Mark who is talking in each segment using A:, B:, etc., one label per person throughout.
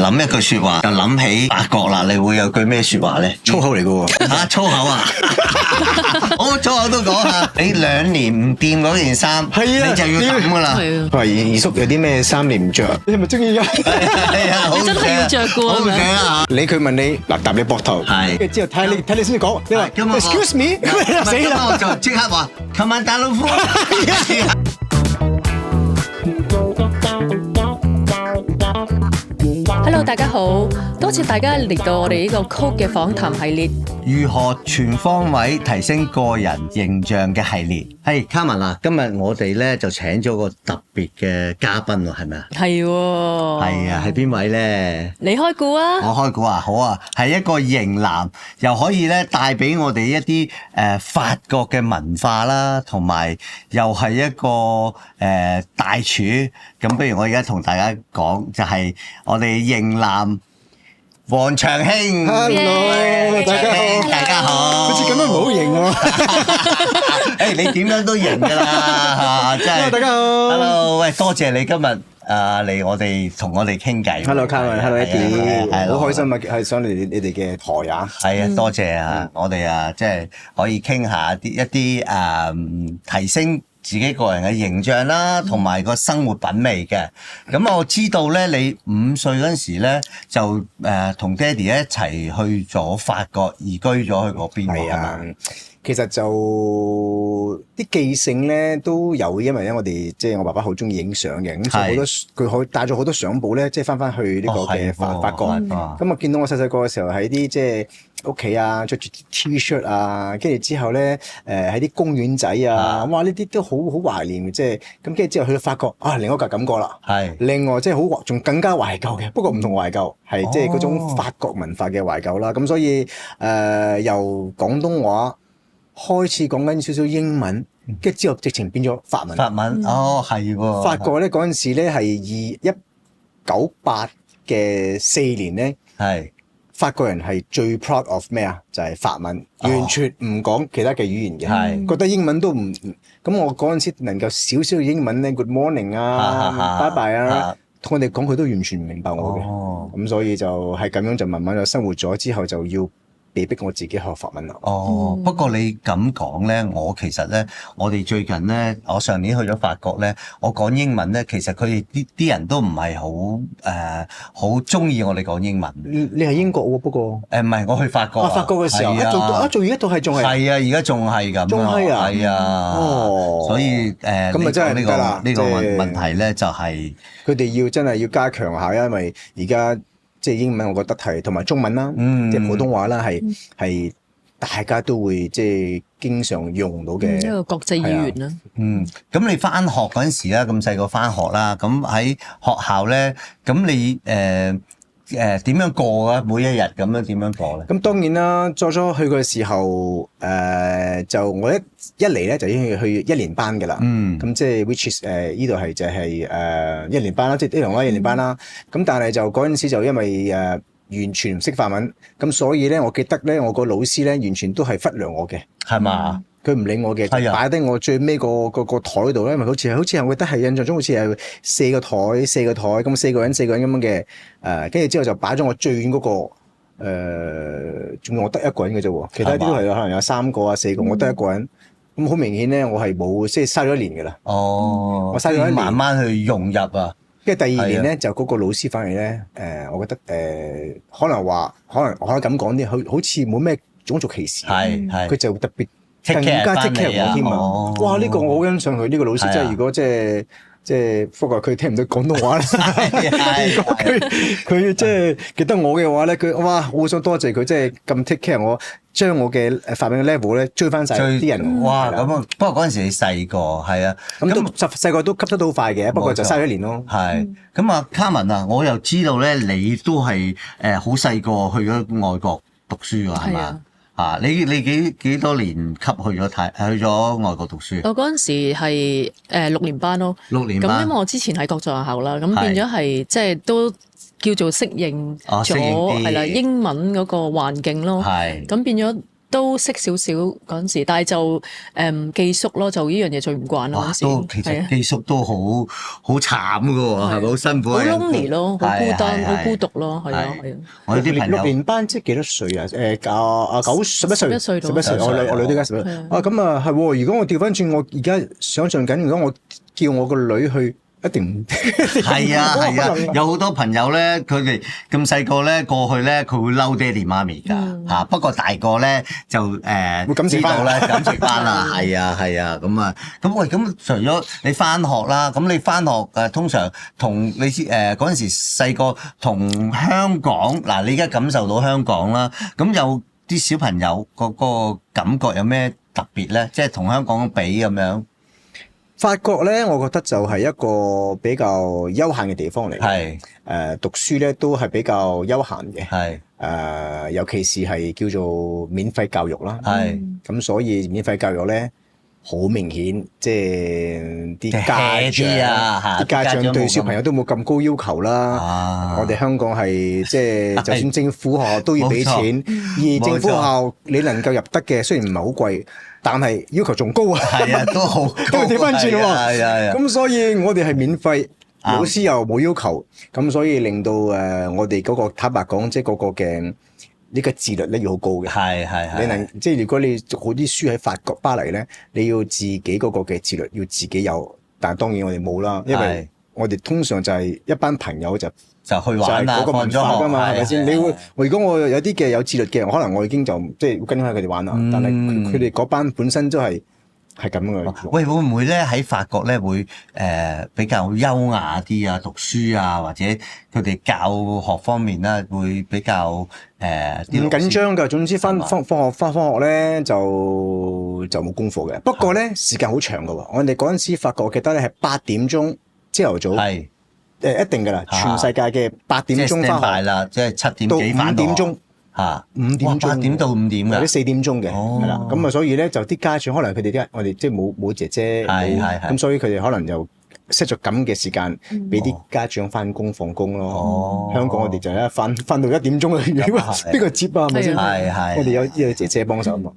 A: 諗一句説話，就諗起法國啦。你會有句咩説話咧？
B: 粗口嚟嘅喎。
A: 嚇粗口啊！我粗口都講下。你2年唔掂嗰件衫，
B: 係啊，
A: 你就要抌噶啦。
B: 佢話二叔有啲咩衫你唔着？你係咪中意㗎？
A: 係啊，好
C: 你真係要着㗎
A: 好正啊！
B: 佢問你嗱，搭你膊頭，
A: 係
B: 跟住之後睇你先講。你話
A: 今日
B: excuse me，咁死
A: 咁我
B: 啦！
A: 就即刻話，琴晚打老虎。
C: Hello， 大家好，多謝大家嚟到我哋呢個曲嘅訪談系列。
A: 如何全方位提升個人形象嘅系列？係卡文啊，今日我哋咧就請咗個特別嘅嘉賓喎，係咪啊？
C: 係喎。
A: 係啊，係邊位咧？
C: 你開估啊！
A: 我開估啊，好啊，係一個型男，又可以咧帶俾我哋一啲法國嘅文化啦，同埋又係一個大廚。咁不如我而家同大家講，就係我哋型男黃長興。
B: Hello，大家好，
A: 大家好。
B: 好似咁樣唔好型喎。
A: 誒，你點樣都型㗎啦，真係。
B: Hello，大家好。
A: Hello，喂，多謝你今日嚟我哋同我哋傾偈。
B: Hello，Carmen，Hello，Eddie，好開心啊，係上嚟你哋嘅台啊。
A: 係啊，多謝啊，我哋即係可以傾下一啲提升自己個人嘅形象啦，同埋個生活品味嘅。咁我知道咧，你5歲嗰陣時咧就同爹哋一齊去咗法國移居咗去嗰邊喎，係嘛？
B: 其實就啲記性咧都有，因為咧我哋即係我爸爸好中意影相嘅，咁所以好多佢可以帶咗好多相簿咧，即係翻去呢個嘅法國。咁啊見到我細細個嘅時候喺啲即係屋企啊，着住 T-shirt 啊，跟住之後咧喺啲公園仔啊，哇呢啲都好懷念嘅，即係咁跟住之後去到法國啊，另一個感覺啦。係另外即係好仲更加懷舊嘅，不過唔同懷舊，係即係嗰種法國文化嘅懷舊啦。咁所以由廣東話開始講緊少少英文，跟住之後直情變咗法文。
A: 法文哦，係喎。法
B: 國咧嗰陣時咧係1998嘅4年咧，係法國人係最 proud of 咩啊？就係法文，完全唔講其他嘅語言嘅，係覺得英文都唔咁。我嗰陣時能夠少少嘅英文咧 ，Good morning 啊，bye bye 啊，同我哋講佢都完全唔明白我嘅。咁所以就係咁樣就慢慢就生活咗之後就要被逼我自己學法文啦。不過你咁講咧，我其實咧，我哋最近咧，我上年去咗法國咧，我講英文咧，其實佢哋啲人都唔係好中意我哋講英文。你係英國喎，不過唔係，我去法國。法國嘅時候做而家都係仲係。係啊，而家仲係咁。仲係啊。係啊。所以咁啊，真係呢個問題咧，就係佢哋要真係要加強下，因為而家。即係英文，我覺得係同埋中文啦，即係普通話啦，係大家都會即係經常用到嘅一個國際語言啦。咁你返學嗰陣時咧，咁細個返學啦，咁喺學校咧，咁你點樣過啊？每一日咁樣點樣過咧？咁當然啦，初初去嘅時候，就我一嚟咧就已經去1年班嘅啦。咁即係 which is 呢度係就係1年班啦，即係呢1年班啦。咁但係就嗰陣時就因為完全唔識法文，咁所以咧我記得咧我個老師咧完全都係忽略我嘅，係嘛？佢唔理我嘅，擺低我最尾個台度咧，因為好似我覺得係印象中好似係4個台，咁4個人咁樣嘅，跟住之後就擺咗我最遠嗰個，仲要我得一個人嘅啫喎，其他啲都係可能有3個啊4個，我得一個人，咁好明顯咧，我係冇即係嘥咗1年嘅啦。我嘥咗1年，慢慢去融入啊。跟住第2年咧，就嗰個老師反而咧，我覺得可能我可以咁講啲，好似冇咩種族歧視，佢就特別更加 take care 我添啊！哇！呢個我好欣賞佢呢個老師，真係如果即係不過佢聽唔到廣東話啦。如果佢即係記得我嘅話咧，佢哇好想多謝佢，即係咁 take care 我，將我嘅法文嘅 level 咧追翻晒啲人。哇！咁啊，不過嗰陣時你細個係啊，咁細個都吸收到好快嘅，不過就嘥咗1年咯。係咁啊，卡文啊，我又知道咧，你都係好細個去咗外國讀書㗎，係嘛？你幾多年級去咗外國讀書？我嗰陣時係6年班咯。6年班。咁因為我之前喺國際學校啦，咁變咗係即係都叫做適應咗係啦英文嗰個環境咯。係。咁變咗
C: 都識少少嗰陣時，但係就寄宿咯，就呢樣嘢最唔慣咯。
A: 都其實寄宿都好慘㗎喎，係咪好辛苦？
C: 好 lonely 咯，好孤單，好孤獨咯，係啊。
A: 我有啲朋友
B: 6年班即係幾多歲啊？11歲，我女都而家11歲。咁啊係喎，如果我調翻轉，我而家想象緊，如果我叫我個女去。一定
A: 係啊，有好多朋友咧，佢哋咁細個咧過去咧，佢會嬲爹哋媽咪㗎嚇。不過大個咧就會知道咧感情翻啦。係啊，咁喂，咁除咗你翻學啦，咁你翻學通常同你嗰陣時細個同香港嗱，你而家感受到香港啦，咁有啲小朋友嗰個感覺有咩特別咧？即係同香港比咁樣。
B: 法國咧，我覺得就係一個比較休閒嘅地方嚟。
A: 係
B: 讀書咧都係比較休閒嘅。
A: 係
B: 尤其是係叫做免費教育啦。
A: 係
B: 咁，所以免費教育咧好明顯，即係啲家長對小朋友都冇咁高要求啦。我哋香港係即係就算政府學校都要俾錢，而政府學校你能夠入得嘅，雖然唔係好貴。但係要求仲高啊！
A: 係啊，都好高，
B: 都調翻轉喎。
A: 係。
B: 咁所以我哋係免費，老師又冇要求，咁所以令到我哋嗰個坦白講，即係嗰個嘅呢個自律咧要好高嘅。
A: 係。
B: 你即係如果你讀好啲書喺法國巴黎咧，你要自己嗰個嘅自律要自己有，但係當然我哋冇啦，因為我哋通常就係一班朋友就去玩啊，放咗學㗎嘛，係咪先？如果我有啲嘅有自律嘅，可能我已經就即係跟翻佢哋玩啦。但係佢哋嗰班本身都係咁嘅。
A: 喂，會唔會咧喺法國咧會比較優雅啲啊？讀書啊，或者佢哋教學方面咧會比較唔
B: 緊張㗎。總之翻學咧就冇功課嘅。不過咧時間好長㗎喎。我哋嗰陣時法國記得咧係8點鐘朝頭早。係。一定㗎啦，全世界嘅8點鐘翻學
A: 啦，即係7點幾翻學。到5點鐘5點鐘8點到5點㗎，或者4點鐘嘅，係啦。咁啊，所以咧就啲家長可能佢哋我哋即係冇姐姐，咁所以佢哋可能就 set 咗咁嘅時間俾啲家長翻工放工咯。香港我哋就一翻到1點鐘啊，邊個接啊？係咪先？我哋有姐姐幫手啊嘛。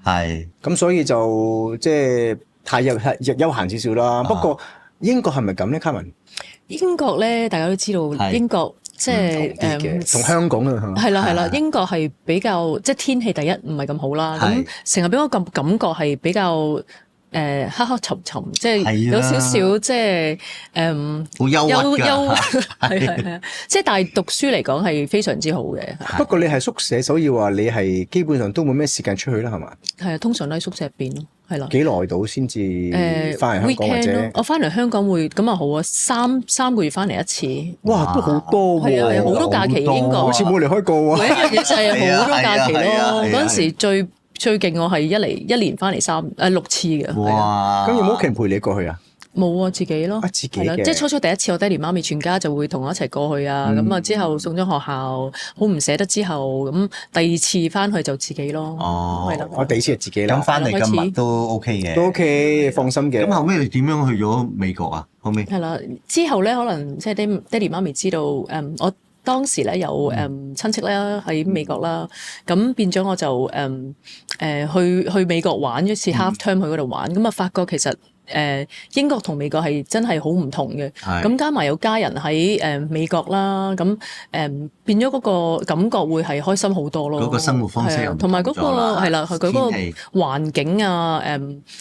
A: 咁所以就即係太休閒少少啦。不過英國係咪咁咧，卡文？
C: 英國咧，大家都知道英國即係
B: 同香港啊，
C: 係啦，英國係比較即係天氣第一唔係咁好啦，咁成日俾我感覺係比較黑黑沉沉，即係有少少即係
A: 好憂鬱㗎，
C: 係即係但係讀書嚟講係非常之好嘅。
B: 不過你係宿舍，所以話你係基本上都冇咩時間出去啦，係嘛？
C: 係啊，通常都喺宿舍入邊咯。係啦，
B: 幾耐到先至翻嚟香港或者？
C: 我翻嚟香港會咁啊好啊，三個月翻嚟一次。
B: 哇，都好多喎！
C: 係啊，好多假期英國，
B: 好似冇離開過喎。
C: 每一樣嘢就係好多假期咯。嗰陣時最勁我係一年翻嚟6次嘅。
B: 哇！咁有冇屋企人陪你過去啊？
C: 冇啊，自己咯。
B: 自己嘅。
C: 即係初第一次，我爹哋媽咪全家就會同我一齊過去啊。咁啊之後送咗學校，好唔捨得之後，咁第二次翻去就自己咯。
B: 哦，我第二次係自己啦。
A: 咁翻嚟今日都 OK 嘅。
B: 都 OK，放心嘅。
A: 咁後尾你點樣去咗美國啊？後尾
C: 係啦，之後咧可能即係爹哋媽咪知道我當時咧有親戚咧喺美國啦，咁變咗我就去美國玩一次 half term 去嗰度玩，咁啊發覺其實英國同美國係真係好唔同嘅，咁加埋有家人喺美國啦，咁變咗嗰個感覺會係開心好多咯。
A: 嗰個生活方式
C: 同埋嗰個係啦，佢嗰個環境啊，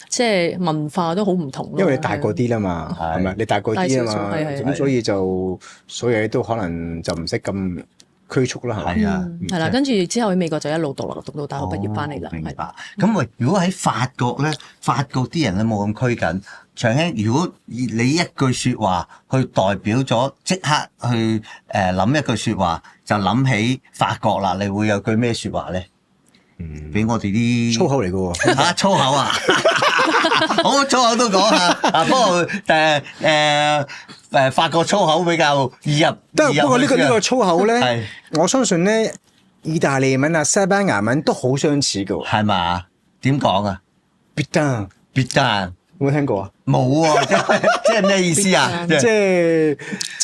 C: 即係文化都好唔同咯。
B: 因為你大個啲啦嘛，係咪？你大個啲啊嘛，咁所以就所有嘢都可能就唔識咁拘束啦，係咪？
C: 係啦，跟住之後喺美國就一路讀到大學畢業翻嚟啦。
A: 明白。咁喂，如果喺法國咧，法國啲人咧冇咁拘謹。長興，如果你一句説話去代表咗，即刻去諗一句説話，就諗起法國啦，你會有句咩説話咧？俾我哋啲
B: 粗口嚟嘅喎。
A: 嚇，粗口啊！好，粗口都講下。不過法國粗口比較易入。
B: 不過呢個粗口咧，我相信咧，意大利文啊、西班牙文都好相似嘅喎。
A: 係嘛？點講啊？Putain，
B: 有冇聽過啊？
A: 冇啊！即係咩意思啊？
B: 即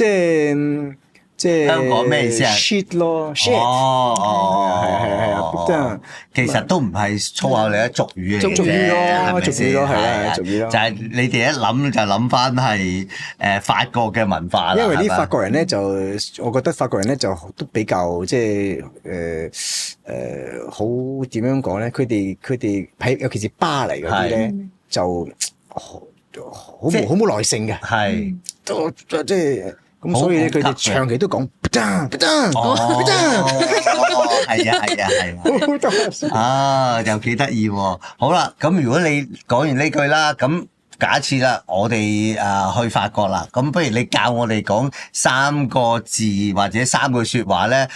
B: 係即係
A: 香港咩意思啊
B: ？shit 咯，shit。
A: 係
B: 啊，
A: 其實都唔係粗口嚟，俗語嚟嘅啫，
B: 俗語咯
A: 係咪
B: 俗語咯係啊俗語咯
A: 就係你哋一諗就諗翻係法國嘅文化啦。
B: 因為啲
A: 係嘛
B: 法國人咧就，我覺得法國人咧就都比較即係好點樣講咧？佢哋喺尤其是巴黎嗰啲咧就好冇耐性嘅，
A: 係
B: 都即係咁，所以咧佢哋長期都講係
A: 啊，又幾得意喎！好啦，咁如果你講完呢句啦，咁假設啦，我哋去法國啦，咁不如你教我哋講3個字或者3句説話咧，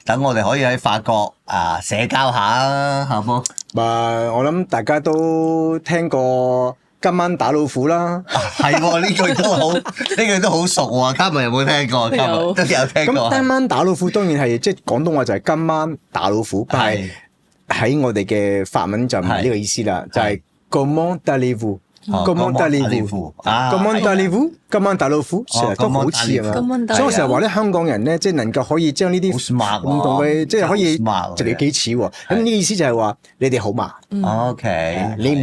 A: 等我哋可以喺法國社交下啊，好冇？
B: 我諗大家都聽過今晚打老虎啦，
A: 係喎，呢句都好，呢句都好熟喎。嘉文有冇聽過？嘉文都有聽過。
B: 咁今晚打老虎當然係即係廣東話就係今晚打老虎，但係喺我哋嘅法文就唔係呢個意思啦，就係 Comment allez-vous？Comment allez-vous？Comment allez-vous？今晚打老虎，成日都好似啊嘛。所以我成日話咧，香港人咧即係能夠可以將呢啲唔同嘅，即係可以直嚟幾似喎。咁呢意思就係話你哋好嘛
A: ？OK，
B: 你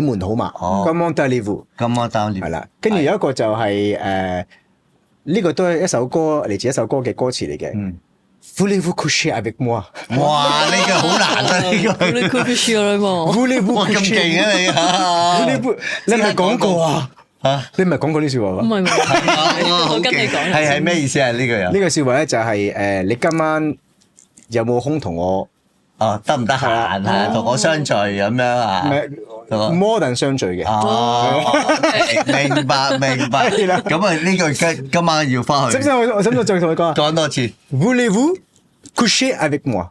B: 們好嘛？Comment allez-vous？Comment allez-vous？係啦，跟住有一個就係呢個都係一首歌嚟自一首歌嘅歌詞嚟嘅。Voulez-vous coucher avec moi？
A: 哇！呢句好難啊！呢句。
C: Voulez-vous coucher avec moi？Voulez-vous
A: coucher？咁勁啊你啊！
B: 你係咪講過啊？嚇！你唔係講過呢説話
C: 咩？唔係，我跟你講。
A: 係咩意思啊？呢句啊？
B: 呢個説話咧就係你今晚有冇空同我？
A: 得唔得閒同我相聚咁樣啊
B: ？More than 相聚嘅。
A: 明白。咁啊，呢句今晚要翻去。
B: 使唔使再同你講啊？
A: 講多次。
B: Voulez-vous coucher avec moi？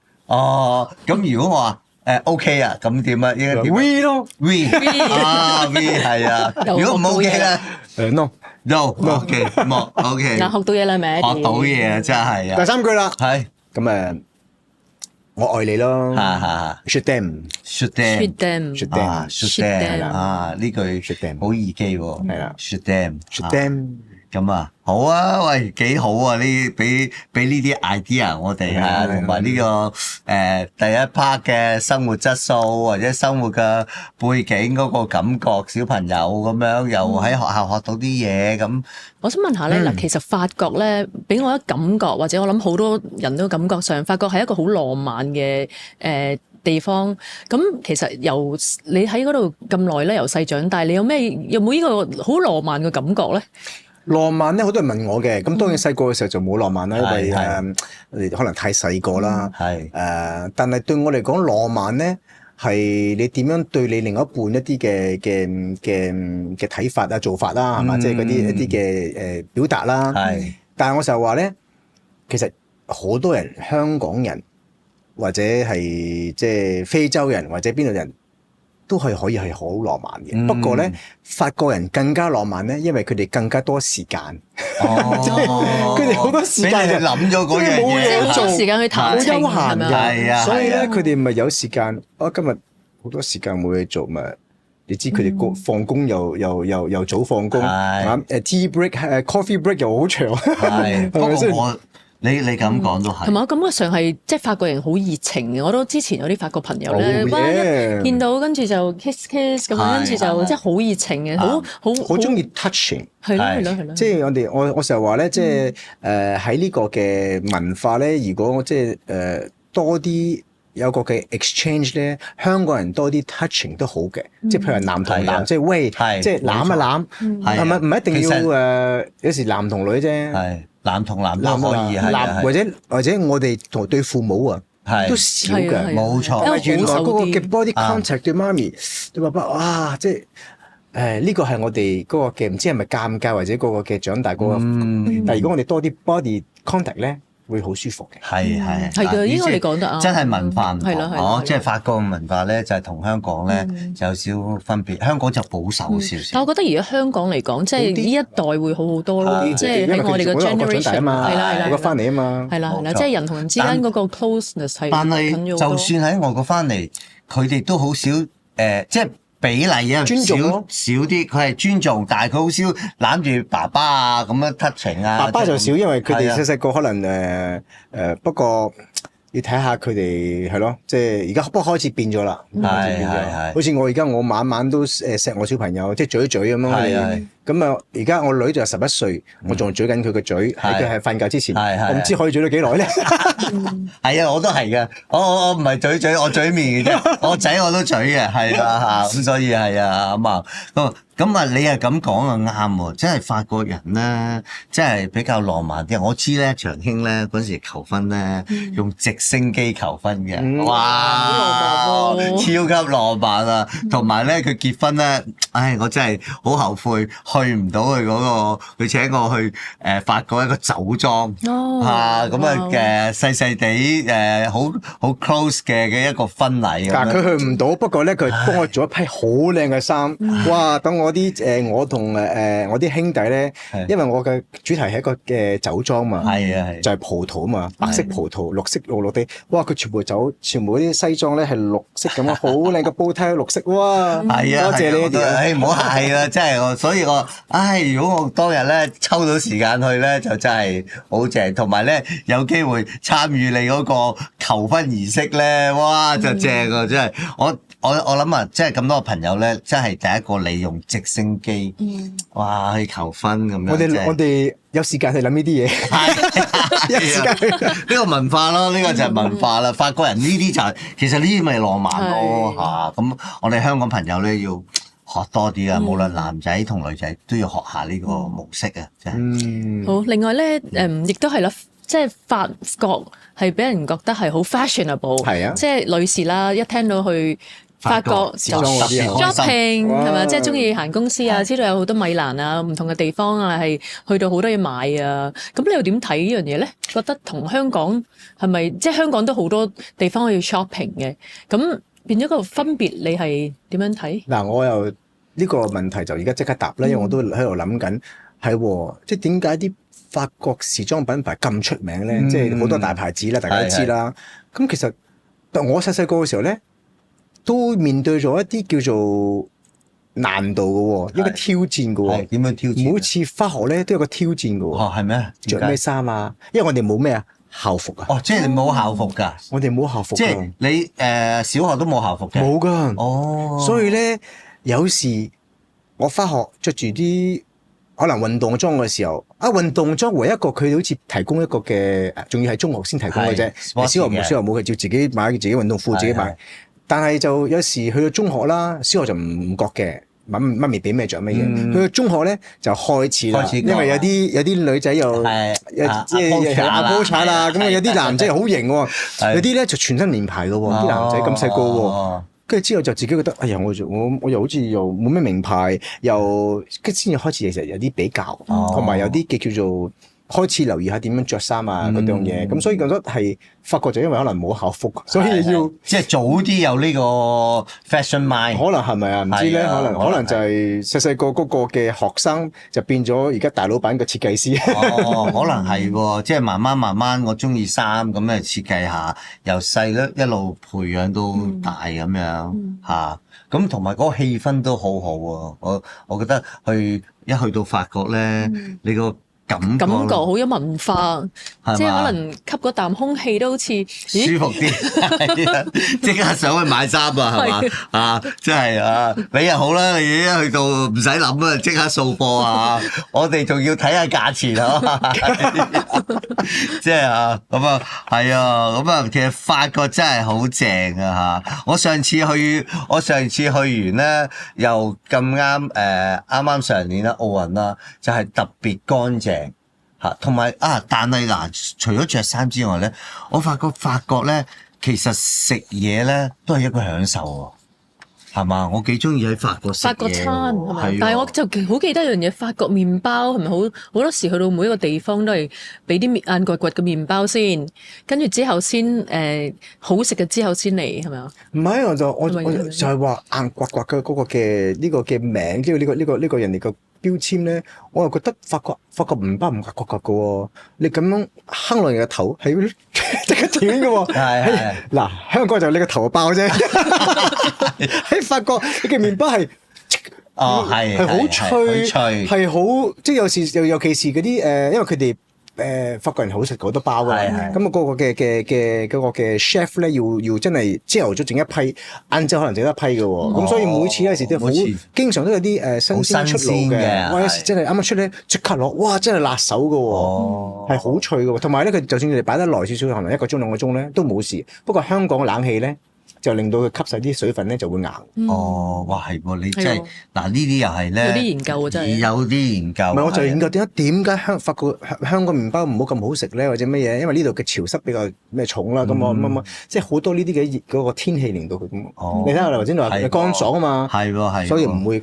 A: 咁如果我話OK 啊，咁點啊？應該點
B: ？We 咯
A: ，We We 係啊。如果唔 OK 咧，No，OK，冇 OK。
C: 嗱，學到嘢啦，係咪？
A: 學到嘢啊，真係啊。
B: 第3句啦。
A: 係。
B: 咁我愛你咯。Je t'aime。Je t'aime。
A: 呢句好易記喎。
B: 係啦。
A: Je t'aime。咁好啊，喂，幾好啊！呢俾呢啲 idea 我哋同埋呢個第一 part 嘅生活質素或者生活嘅背景嗰個感覺，小朋友咁樣又喺學校學到啲嘢咁。
C: 我想問下咧，嗱，其實法國咧，俾我一感覺，或者我諗好多人都感覺上，法國係一個好浪漫嘅地方。咁其實由你喺嗰度咁耐咧，由細長大，你有冇呢個好浪漫嘅感覺咧？
B: 浪漫咧，好多人問我嘅，咁當然細個嘅時候就冇浪漫啦，因為我哋可能太細個啦。但係對我嚟講，浪漫咧係你點樣對你另一半一啲嘅睇法啊、做法啦，係嘛？即係嗰啲一啲嘅表達啦。但係我成日話咧，其實好多人香港人或者係即係非洲人或者邊度人，都係可以係好浪漫嘅。不過咧，法國人更加浪漫咧，因為佢哋更加多時間。佢哋好多時間
A: 就諗咗嗰樣嘢，
C: 即係好多時間去談情，
B: 好悠閒嘅。
A: 係啊，
B: 所以咧，佢哋咪有時間。今日好多時間冇嘢做，咪你知佢哋放工又早放工，tea break coffee break 又好長，係咪先？
A: 你咁講都係，
C: 同埋我感覺上係即係法國人好熱情嘅。我都之前有啲法國朋友咧，一見到跟住就 kiss 咁樣，跟住就即係好熱情嘅，好
B: 中意 touching。
C: 係咯。
B: 即係我成日話咧，即係喺呢個嘅文化咧，如果即係多啲有個嘅 exchange 咧，香港人多啲 touching 都好嘅。即係譬如男同男，即係喂，即係攬一攬，係咪唔一定要有時男同女啫。
A: 男同男都可以係，
B: 或者我哋同對父母都少嘅，
A: 冇錯。
B: 原來嗰個嘅 body contact 對媽咪對爸爸，哇！即係呢個係我哋嗰個嘅唔知係咪尷尬或者嗰個嘅長大嗰個。但係如果我哋多啲 body contact 咧，會好舒服嘅。
C: 係嘅，呢個你講得啱。
A: 真係文化唔同。
C: 係
A: 即係法國嘅文化咧，就係同香港咧就有少分別。香港就保守少少。
C: 但我覺得而家香港嚟講，即係呢一代會好好多咯。即係喺我哋嘅 generation 係啦，
B: 外國翻嚟啊嘛。
C: 係啦，即係人同人之間嗰個 closeness 係。
A: 但係就算喺外國翻嚟，佢哋都好少即係比例啊，
B: 尊重咯
A: 少啲，佢係尊重，但係佢好少攬住爸爸啊咁樣 touching 啊。
B: 爸爸就少，因為佢哋
A: 係啊
B: 細細個可能不過要睇下佢哋係咯，即係而家不過開始變咗啦，開始變咗。好似我而家我晚晚都錫我小朋友，即係嘴一嘴咁樣。
A: 係
B: 咁啊，而家我女就11歲，我仲嘴緊佢個嘴，喺佢係瞓覺之前，我唔知可以嘴到幾耐咧。
A: 係啊，我都係嘅，我唔係嘴，我嘴面嘅啫。我仔我都嘴嘅，係啊嚇，咁所以係啊咁啊，你係咁講啊啱喎，即係法國人咧，即係比較浪漫啲。我知咧，長興咧嗰陣時求婚咧，用直升機求婚嘅，哇，超級浪漫啊！同埋咧，佢結婚咧，唉，我真係好後悔去唔到佢嗰個，佢請我去法國一個酒莊嚇，咁啊嘅細細地好 close 嘅一個婚禮。
B: 但係佢去唔到，不過咧佢幫我做一批好靚嘅衫，哇！等我我同我啲兄弟咧，因為我嘅主題係一個嘅酒莊嘛，就係葡萄啊嘛，白色葡萄，綠色綠地，哇！佢全部嗰啲西裝咧係綠色咁啊，好靚嘅煲呔綠色，哇！
A: 係啊，
B: 多謝你哋，
A: 唔好客氣啦，真係所以我，如果我當日咧抽到時間去咧，就真係好正，同埋咧有機會參與你嗰個求婚儀式咧，哇！就正啊，真係我諗啊，即係咁多個朋友咧，真係第一個利用直升機，哇去求婚咁樣。
B: 我哋有時間去諗呢啲嘢，有時間去
A: 呢個文化咯，呢個就係文化啦。法國人呢啲就係其實呢啲咪浪漫咯嚇。咁我哋香港朋友咧要學多啲啊，無論男仔同女仔都要學下呢個模式啊，真係。
C: 好，另外咧亦都係啦。即係法國係俾人覺得係好 fashionable，即係女士啦，一聽到去法國就 shopping 係咪？即係中意行公司啊，知道有好多米蘭啊，唔同嘅地方啊，係去到好多嘢買啊。咁你又點睇呢樣嘢咧？覺得同香港係咪即係香港都好多地方可以 shopping 嘅？咁變咗個分別，你係點樣睇？
B: 嗱，我又呢個問題就而家即刻答啦，因為我都喺度諗緊係即係點解啲法國時裝品牌咁出名咧？即係好多大牌子啦，大家都知啦。咁其實我細細個嘅時候咧，都面對咗一啲叫做難度嘅，一個挑戰嘅。
A: 點樣挑戰？
B: 每次返學咧都有個挑戰嘅。
A: 哦，係咩？
B: 着咩衫啊？因為我哋冇咩啊校服啊。
A: 哦，即係你冇校服㗎？
B: 我哋冇校服。
A: 即係你小學都冇校服嘅？
B: 冇㗎。
A: 哦。
B: 所以咧，有時我返學着住啲可能運動裝嘅時候，運動裝唯一一個佢好似提供一個嘅，仲要係中學先提供嘅啫。小學冇，小學冇，佢照自己買自己運動褲自己買。但係就有時去到中學啦，小學就唔覺嘅，媽咪俾咩着乜嘢。去到中學咧就開始啦，因為有啲女仔又即係阿波踩啦，咁有啲男仔又好型喎，有啲咧就全身連牌嘅喎，啲男仔咁細個喎。跟住之後就自己覺得，哎呀，我又好似又冇咩名牌，又跟住先至開始其實有啲比較，同埋有啲嘅叫做開始留意下點樣着衫啊嗰樣嘢。咁所以覺得係法國就因為可能冇校服，所以要
A: 即係早啲有呢個 fashion mind。
B: 可能係咪啊？唔知咧，可能就係細細個嗰個嘅學生就變咗而家大老闆嘅設計師。
A: 可能係喎，即係慢慢我中意衫咁嚟設計下，由細咧一路培養到大咁樣嚇。咁同埋嗰個氣氛都好好喎。我覺得一去到法國咧，你個感覺
C: 好有文化，即係可能吸嗰啖空氣都好似
A: 舒服啲，即刻上去買衫啊，係嘛？真係啊！你又好啦，你一去到唔使諗啊，即刻掃貨啊！我哋仲要睇下價錢啊，即係咁啊，係啊，咁啊，其實法國真係好正啊嚇！我上次去完咧，又咁啱啱上年啦奧運啦，就係特別乾淨。同埋但係嗱，除咗着衫之外咧，我發覺法國咧，其實食嘢咧都係一個享受喎，係嘛？我幾中意喺法國食嘢。法國餐係咪？
C: 但係我就好記得一樣嘢，法國麵包係咪好多時去到每一個地方都係俾啲硬掘掘嘅麵包先，跟住之後先好食嘅之後先嚟係咪啊？
B: 唔係，我就係話硬掘掘嘅嗰個嘅呢個嘅名，即係呢個人哋個標籤咧，我又覺得法國唔包唔格格嘅喎，你咁樣坑落人嘅頭係即刻斷嘅喎。
A: 係
B: 嗱，香港就你個頭爆啫，喺法國你嘅麵包係。係好脆，係好即係有時尤其是嗰啲因為佢哋法國人好食好多包㗎，咁啊嗰個嘅 chef 咧要真係朝頭早整一批，晏晝可能整一批嘅喎，咁所以每次有時都好，經常都有啲新鮮出爐嘅，哇！有時真係啱啱出咧即刻攞，哇！真係辣手嘅喎，係好脆嘅喎，同埋咧佢就算你哋擺得耐少少，可能1個鐘2個鐘咧都冇事，不過香港嘅冷氣咧。就令到佢吸晒啲水分咧，就會硬。
A: 哇，係喎！你真係嗱呢啲又係咧，
C: 有啲研究啊，真係。
A: 有啲研究。唔係，
B: 我就研究點解法國香港麵包唔好咁好食咧，或者乜嘢？因為呢度嘅潮濕比較重啦，咁我即係好多呢啲嘅嗰個天氣令到佢咁。你睇下頭先話乾爽啊嘛，
A: 係喎，
B: 所以唔會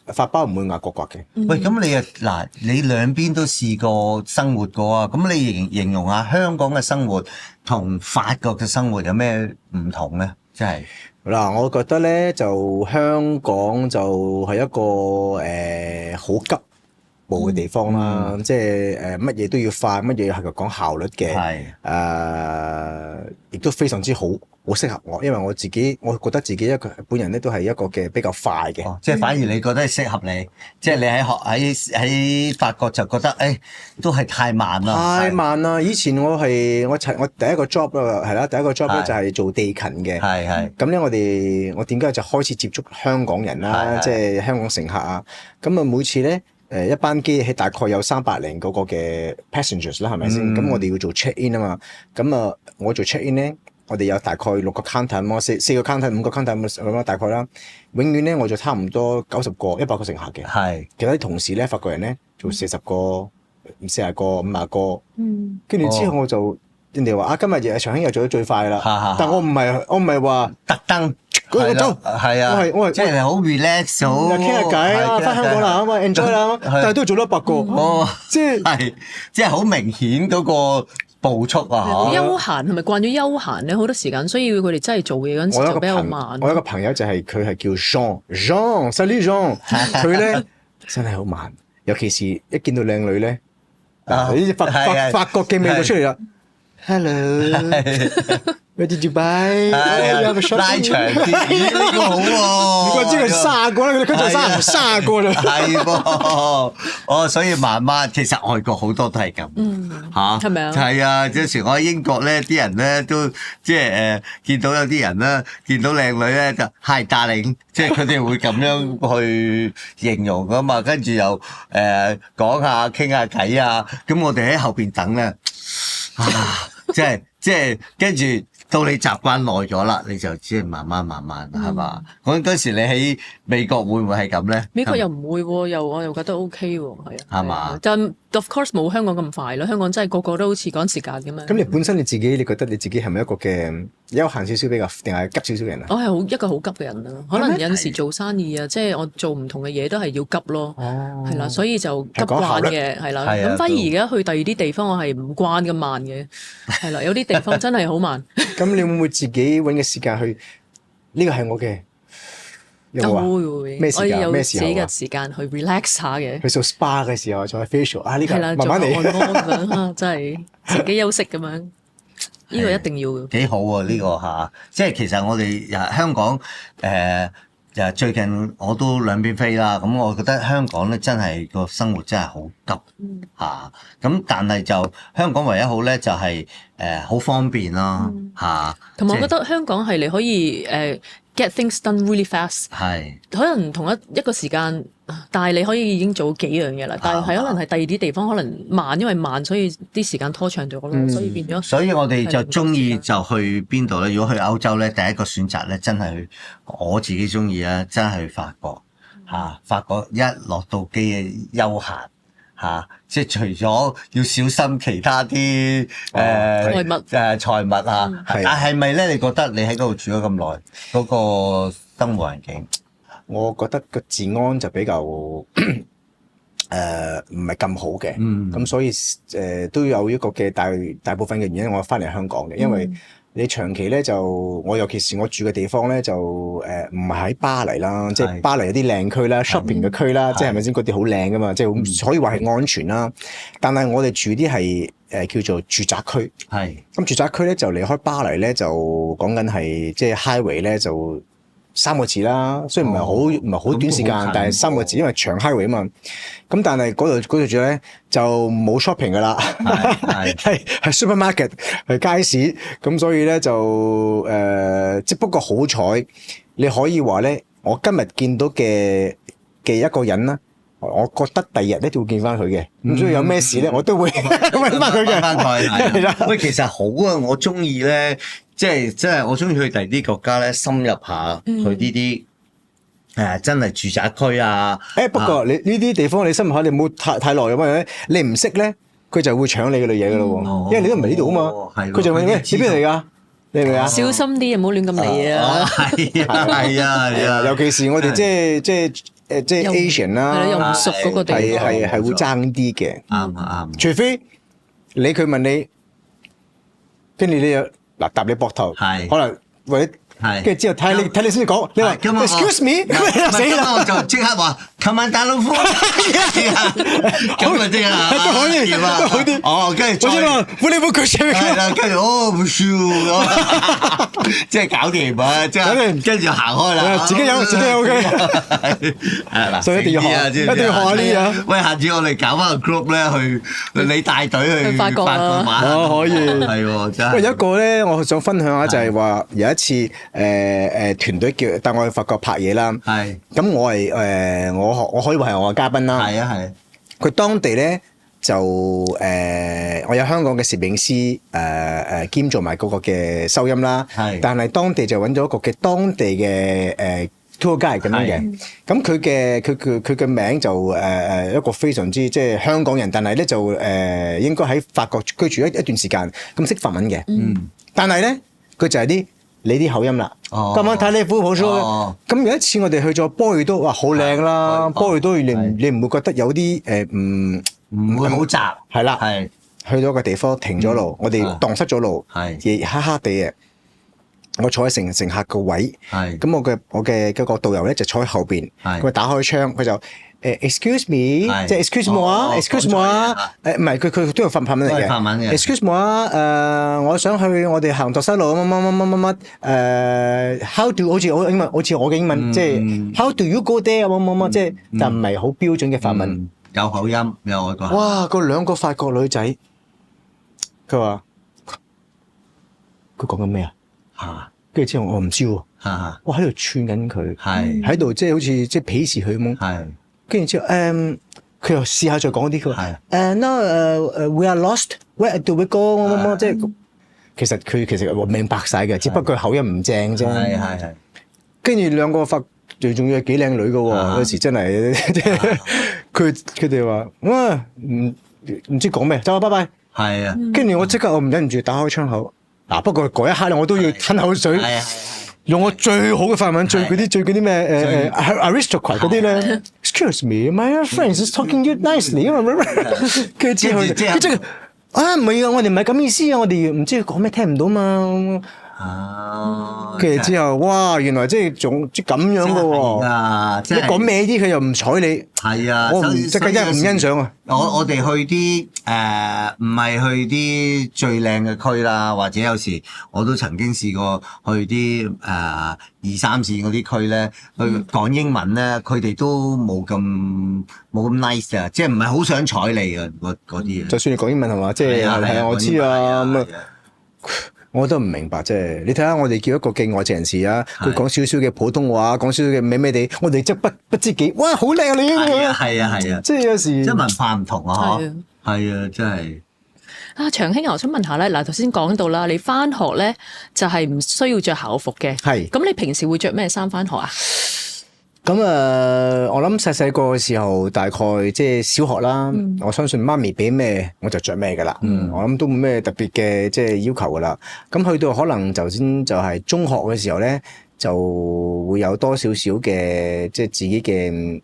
B: 法包唔會硬角角嘅。
A: 喂，咁你嗱，你兩邊都試過生活過啊？咁你形容下香港嘅生活同法國嘅生活有咩唔同咧？即係
B: 嗱，我覺得咧就香港就係一個好急步嘅地方啦，即係乜嘢都要快，乜嘢係講效率嘅，亦都非常之好適合我，因為我覺得自己本人咧都係一個嘅比較快嘅，
A: 即係反而你覺得適合你，即係你喺法國就覺得都係太慢啦，
B: 太慢啦！以前我第一個 job 係啦，第一個 job 咧就係做地勤嘅，咁咧我點解就開始接觸香港人啦，即係香港乘客啊，咁啊每次咧。一班機係大概有300嗰個嘅 passengers 啦，係咪先？咁我哋要做 check in 啊嘛，咁啊我做 check in 咧，我哋有大概6個 counter 咁4個 counter 5個 counter 咁樣大概啦。永遠咧我就差唔多90個100個乘客嘅，其他啲同事咧法國人咧做40個40個50個，跟住之後我就人哋話今日長興又做得最快啦，但我唔係話
A: 特登。
B: 係啊，我係
A: 即係好 relax， 好
B: 傾下偈啊，翻香港啦，咁啊 enjoy 啦，但係都要做到100個，
A: 即係好明顯嗰個步速啊！
C: 休閒係咪慣咗休閒咧？好多時間，所以佢哋真係做嘢嗰陣時就比較慢。
B: 我有個朋友就係佢係叫 Jean，Salut Jean，佢咧真係好慢，尤其是一見到靚女咧，呢啲法國嘅味道出嚟啦 ，Hello。Where did you buy？
A: 拉長啲，呢個好喎。
B: 唔怪之佢30個啦，佢就30個啦。
A: 係喎，所以慢慢其實外國好多都係咁嚇，
C: 係咪啊？
A: 係啊，有時我喺英國咧，啲人咧都即係見到有啲人咧，見到靚女咧就 Hi darling，即係佢哋會咁樣去形容噶嘛，跟住又講下傾下偈啊，咁我哋喺後邊等咧，即係跟住。到你習慣耐咗啦，你就只係慢慢係嘛？嗰時你喺美國會唔會係咁咧？
C: 美國又唔會喎，我又覺得 OK 喎，係啊。
A: 係嘛？
C: 但 of course 冇香港咁快咯，香港真係個個都好似趕時間咁樣。
B: 咁你本身你自己，你覺得你自己係咪一個嘅休閒少少比較，定係急少少人啊？
C: 我係一個好急嘅人啦，可能有陣時做生意啊，即係我做唔同嘅嘢都係要急咯，係啦，所以就急慣嘅，係啦。咁反而而家去第二啲地方，我係唔慣咁慢嘅，係啦，有啲地方真係好慢。
B: 咁你會唔會自己揾嘅時間去？呢個係我嘅。
C: 會
B: 咩時間？
C: 我有
B: 咩時候啊？
C: 自己嘅時間去 relax 下嘅。
B: 去做 SPA 嘅時候，做 facial 呢個慢慢嚟。
C: 做按摩咁樣真係自己休息咁樣，呢個一定要。
A: 幾好喎呢個嚇！即係其實我哋香港最近我都兩邊飛啦，咁我覺得香港咧真係個生活真係好急嚇，咁但係就香港唯一好咧就係好方便啦嚇。
C: 同埋我覺得香港係你可以get things done really fast，可能同一個時間，但係你可以已經做幾樣嘢啦。但係可能係第二啲地方可能慢，因為慢所以啲時間拖長咗咯，所以變咗。
A: 所以我哋就中意就去邊度咧？如果去歐洲咧，第一個選擇咧，真係去我自己中意啊！真係去法國嚇，法國一落到機休閒嚇，即係除咗要小心其他啲財物啊，但係咪咧？你覺得你喺嗰度住咗咁耐，嗰個生活環境，
B: 我覺得個治安就比較唔係咁好嘅，咁所以都有一個嘅大部分嘅原因，我翻嚟香港嘅，因為你長期咧我尤其是我住嘅地方咧就唔係喺巴黎啦，即係巴黎有啲靚區啦、shopping 嘅區啦，即係咪先嗰啲好靚噶嘛，即係可以話係安全啦。但係我哋住啲係叫做住宅區，咁住宅區咧就離開巴黎咧就講緊係即係 highway 咧就3個字啦，雖然唔係好短時間，但係3個字，因為長 highway 啊嘛。咁但係嗰度住咧就冇 shopping 噶啦，係 supermarket 係街市，咁所以咧就即不過好彩，你可以話咧，我今日見到嘅一個人啦，我覺得第二日咧都會見翻佢嘅，咁所以有咩事咧我都會揾翻佢嘅。
A: 翻佢係啦，喂，其實好啊，我中意咧。即係我中意去第二啲國家咧，深入下去呢啲真係住宅區啊！
B: 不過你呢啲地方你深入下，你唔好太耐咁樣，你唔識咧，佢就會搶你嘅嘢噶咯喎，因為你都唔係呢度啊嘛，佢就問你邊嚟㗎？你明唔明啊？
C: 小心啲，唔好亂咁嚟啊！
A: 係啊，
B: 尤其是我哋即係 Asian 啦，
C: 又唔熟嗰個地方，
B: 係會爭啲嘅。
A: 啱，
B: 除非佢問你，跟住你又。嗱，搭你膊頭，可能或者跟住之後睇你先講，你話 excuse me，
A: 死啦！我就即刻話 come on， 大老夫，咁啊即係
B: 都可以，
A: 都好啲。哦，跟住再係啦，跟住唔笑，即係搞掂啊！即係跟住行開啦，
B: 自己有嘅。
A: 嗱，
B: 所以一定要學，一定要學下呢啲啊！
A: 喂，下次我哋搞翻個 group 咧，你帶隊去
C: 法國
A: 玩，
B: 可以，
A: 係喎，真係。
B: 喂，有一個咧，我想分享下就係話有一次團隊帶我去法國拍嘢啦。係。咁我係我可以話係我嘅嘉賓啦。
A: 係啊係。
B: 佢當地咧就我有香港嘅攝影師兼做埋嗰個嘅收音啦。係。但係當地就揾咗一個嘅當地嘅tour guide 咁樣嘅。咁佢嘅名就一個非常之即係香港人，但係咧就應該喺法國居住一段時間，咁識法文嘅。但係咧佢就係你啲口音啦，今晚睇你副好 show。咁有一次我哋去咗波爾多，哇，好靚啦！波爾多你唔會覺得有啲
A: 唔會好雜，
B: 係啦，係去咗個地方停咗路，我哋蕩失咗路，夜黑黑地嘅，我坐喺乘客個位，咁我嘅嗰個導遊咧就坐喺後邊，佢打開窗，佢就excuse me， 即係 excuse me 啊 ，excuse me 啊，唔係佢都有法文嚟嘅，excuse me 啊，我想去我哋行蕩失路乜，how do 好似我嘅英文，即係 how do you go there 乜，即係但唔係好標準嘅法文，
A: 有口音有外國。
B: 哇！嗰兩個法國女仔，佢話佢講緊咩啊？嚇！跟住之後我唔知喎，我喺度串緊佢，喺度即係好似即係鄙視佢咁。係。跟住之後，佢又試下再講啲，佢話：no，we are lost，where do we go？ 乜即係其實我明白晒嘅，只不過口音唔正啫。係。跟住兩個最重要係幾靚女嘅喎，有時真係即係佢哋話：哇，唔知講咩，走啊，拜拜。係啊。跟住我即刻我唔忍唔住打開窗口。嗱，不過嗰一刻咧，我都要吞口水。用我最好嘅法文，最嗰啲咩aristocrat 嗰啲咧 ，excuse me，my friend is talking you nicely，跟住之後，佢即係唔係啊，我哋唔係咁意思啊，我哋唔知佢講咩，聽唔到嘛。跟住之後，哇！原來即係咁樣嘅喎，你講咩啲佢又唔睬你。係啊，我即刻唔欣賞啊！
A: 我哋去啲唔係去啲最靚嘅區啦，或者有時我都曾經試過去啲2、3線嗰啲區咧，去講英文咧，佢哋都冇咁 nice 啊，即係唔係好想睬你嘅嗰啲嘢。就算你講英文係嘛，即係係我知啊咁啊。我都唔明白，即係你睇下，我哋叫一個嘅外籍人士啊，佢講少少嘅普通話，講少少嘅咩地，我哋即係不知幾，哇，好靚啊你！係啊，即係有時即係文化唔同啊，係啊，真係。
C: 長興，我想問下咧，嗱頭先講到啦，你翻學咧就係唔需要着校服嘅，係。咁你平時會着咩衫翻學啊？
B: 咁我諗細個嘅時候，大概即係小學啦。我相信媽咪俾咩我就着咩噶啦。我諗都冇咩特別嘅即係要求噶啦。咁去到可能就係中學嘅時候咧，就會有多少少嘅即係自己嘅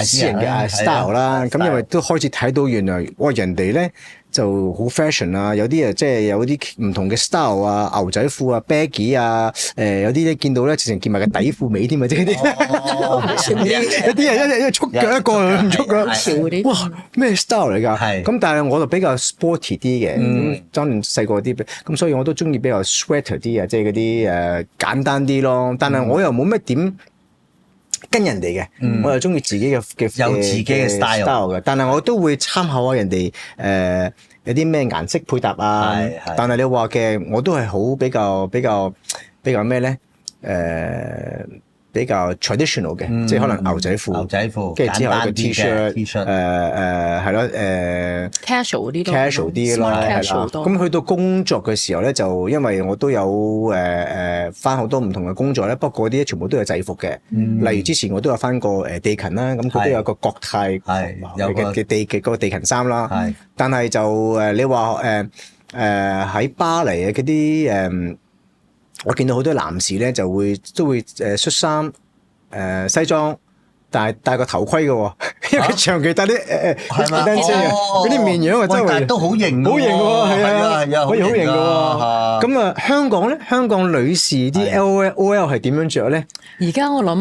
B: 私人嘅 style 啦。咁因為都開始睇到原來哇人哋咧就好 fashion 啊，有啲即係有啲唔同嘅 style 啊，牛仔褲啊 baggy 啊，有啲咧見到咧直情見埋個底褲尾添啊，即係啲有啲人一個束腳一個唔束腳，
C: 笑啲
B: 哇咩 style 嚟㗎？
A: 係
B: 咁但係我就比較 sporty 啲嘅，咁當年細個啲，咁所以我都中意比較 sweater 啲啊，即係嗰啲簡單啲咯。但係我又冇乜點跟人哋嘅，我又中意自己嘅
A: 有自己嘅 style
B: 嘅。但係我都會參考下人哋有啲咩顏色配搭啊。但係你話嘅我都係好比較咩咧？比較 traditional 嘅，即係可能牛仔褲，跟住之後一個 T-shirt， 係咯
C: casual 啲咯
B: ，casual 啲咯，係啦。咁去到工作嘅時候咧，就因為我都有返好多唔同嘅工作咧，不過嗰啲全部都有制服嘅。例如之前我都有返過地勤啦，咁佢都有個國泰嘅個地勤衫啦。但係就你話喺巴黎嘅嗰啲我見到好多男士咧都會恤衫西裝，但係戴個頭盔嘅喎，因為佢長期戴啲嗰啲面樣啊，周圍
A: 都好型，
B: 好型喎，係啊，可以好型嘅喎。咁
A: 啊，
B: 香港咧，香港女士啲 LOL 係點樣着咧？
C: 而家我諗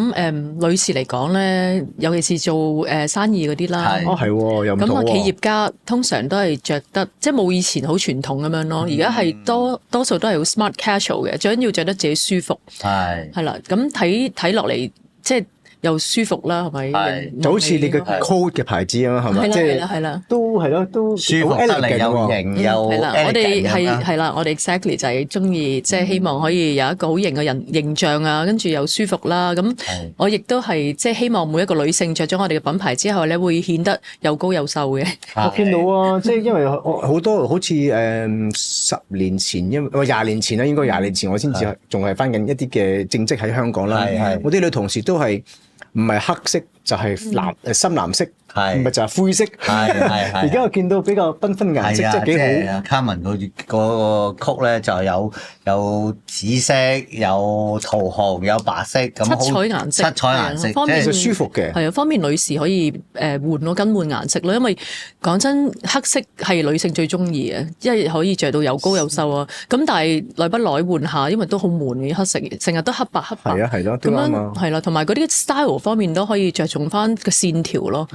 C: 女士嚟講咧，尤其是做生意嗰啲啦，
B: 係喎，又唔同喎。
C: 咁啊，企業家通常都係着得即係冇以前好傳統咁樣咯。而家係多數都係好 smart casual 嘅，最緊要着得自己舒服。係啦，咁睇落嚟即係又舒服啦，係咪？
B: 就好似你嘅 code 嘅牌子啊，係咪？
C: 係啦，
B: 都係咯，都
A: 舒服得嚟又型又
C: 係啦。我哋係啦，我哋 exactly 就係中意即係希望可以有一個好型嘅形象啊，跟住又舒服啦。咁我亦都係即係希望每一個女性着咗我哋嘅品牌之後咧，會顯得又高又瘦嘅。
B: 我見到啊，即係因為好多好似10年前，因為20年前啦，應該20年前我先至仲係返緊一啲嘅正職喺香港啦。我啲女同事都係。唔係黑色就係深藍色，唔係就係灰色。而家我見到比較繽紛顏色，真係幾好。
A: Carmen 佢個曲咧就有紫色、有桃紅、有白色咁
C: 七彩顏色，
B: 方便舒服嘅。
C: 係啊，方便女士可以更換顏色咯。因為講真，黑色係女性最中意嘅，因為可以着到又高又瘦啊。咁但係耐不耐換下，因為都好悶嘅黑色，成日都黑白。
B: 係啊，係咯，
C: 咁樣係啦，同埋嗰啲 style 方面都可以着重翻個線條咯。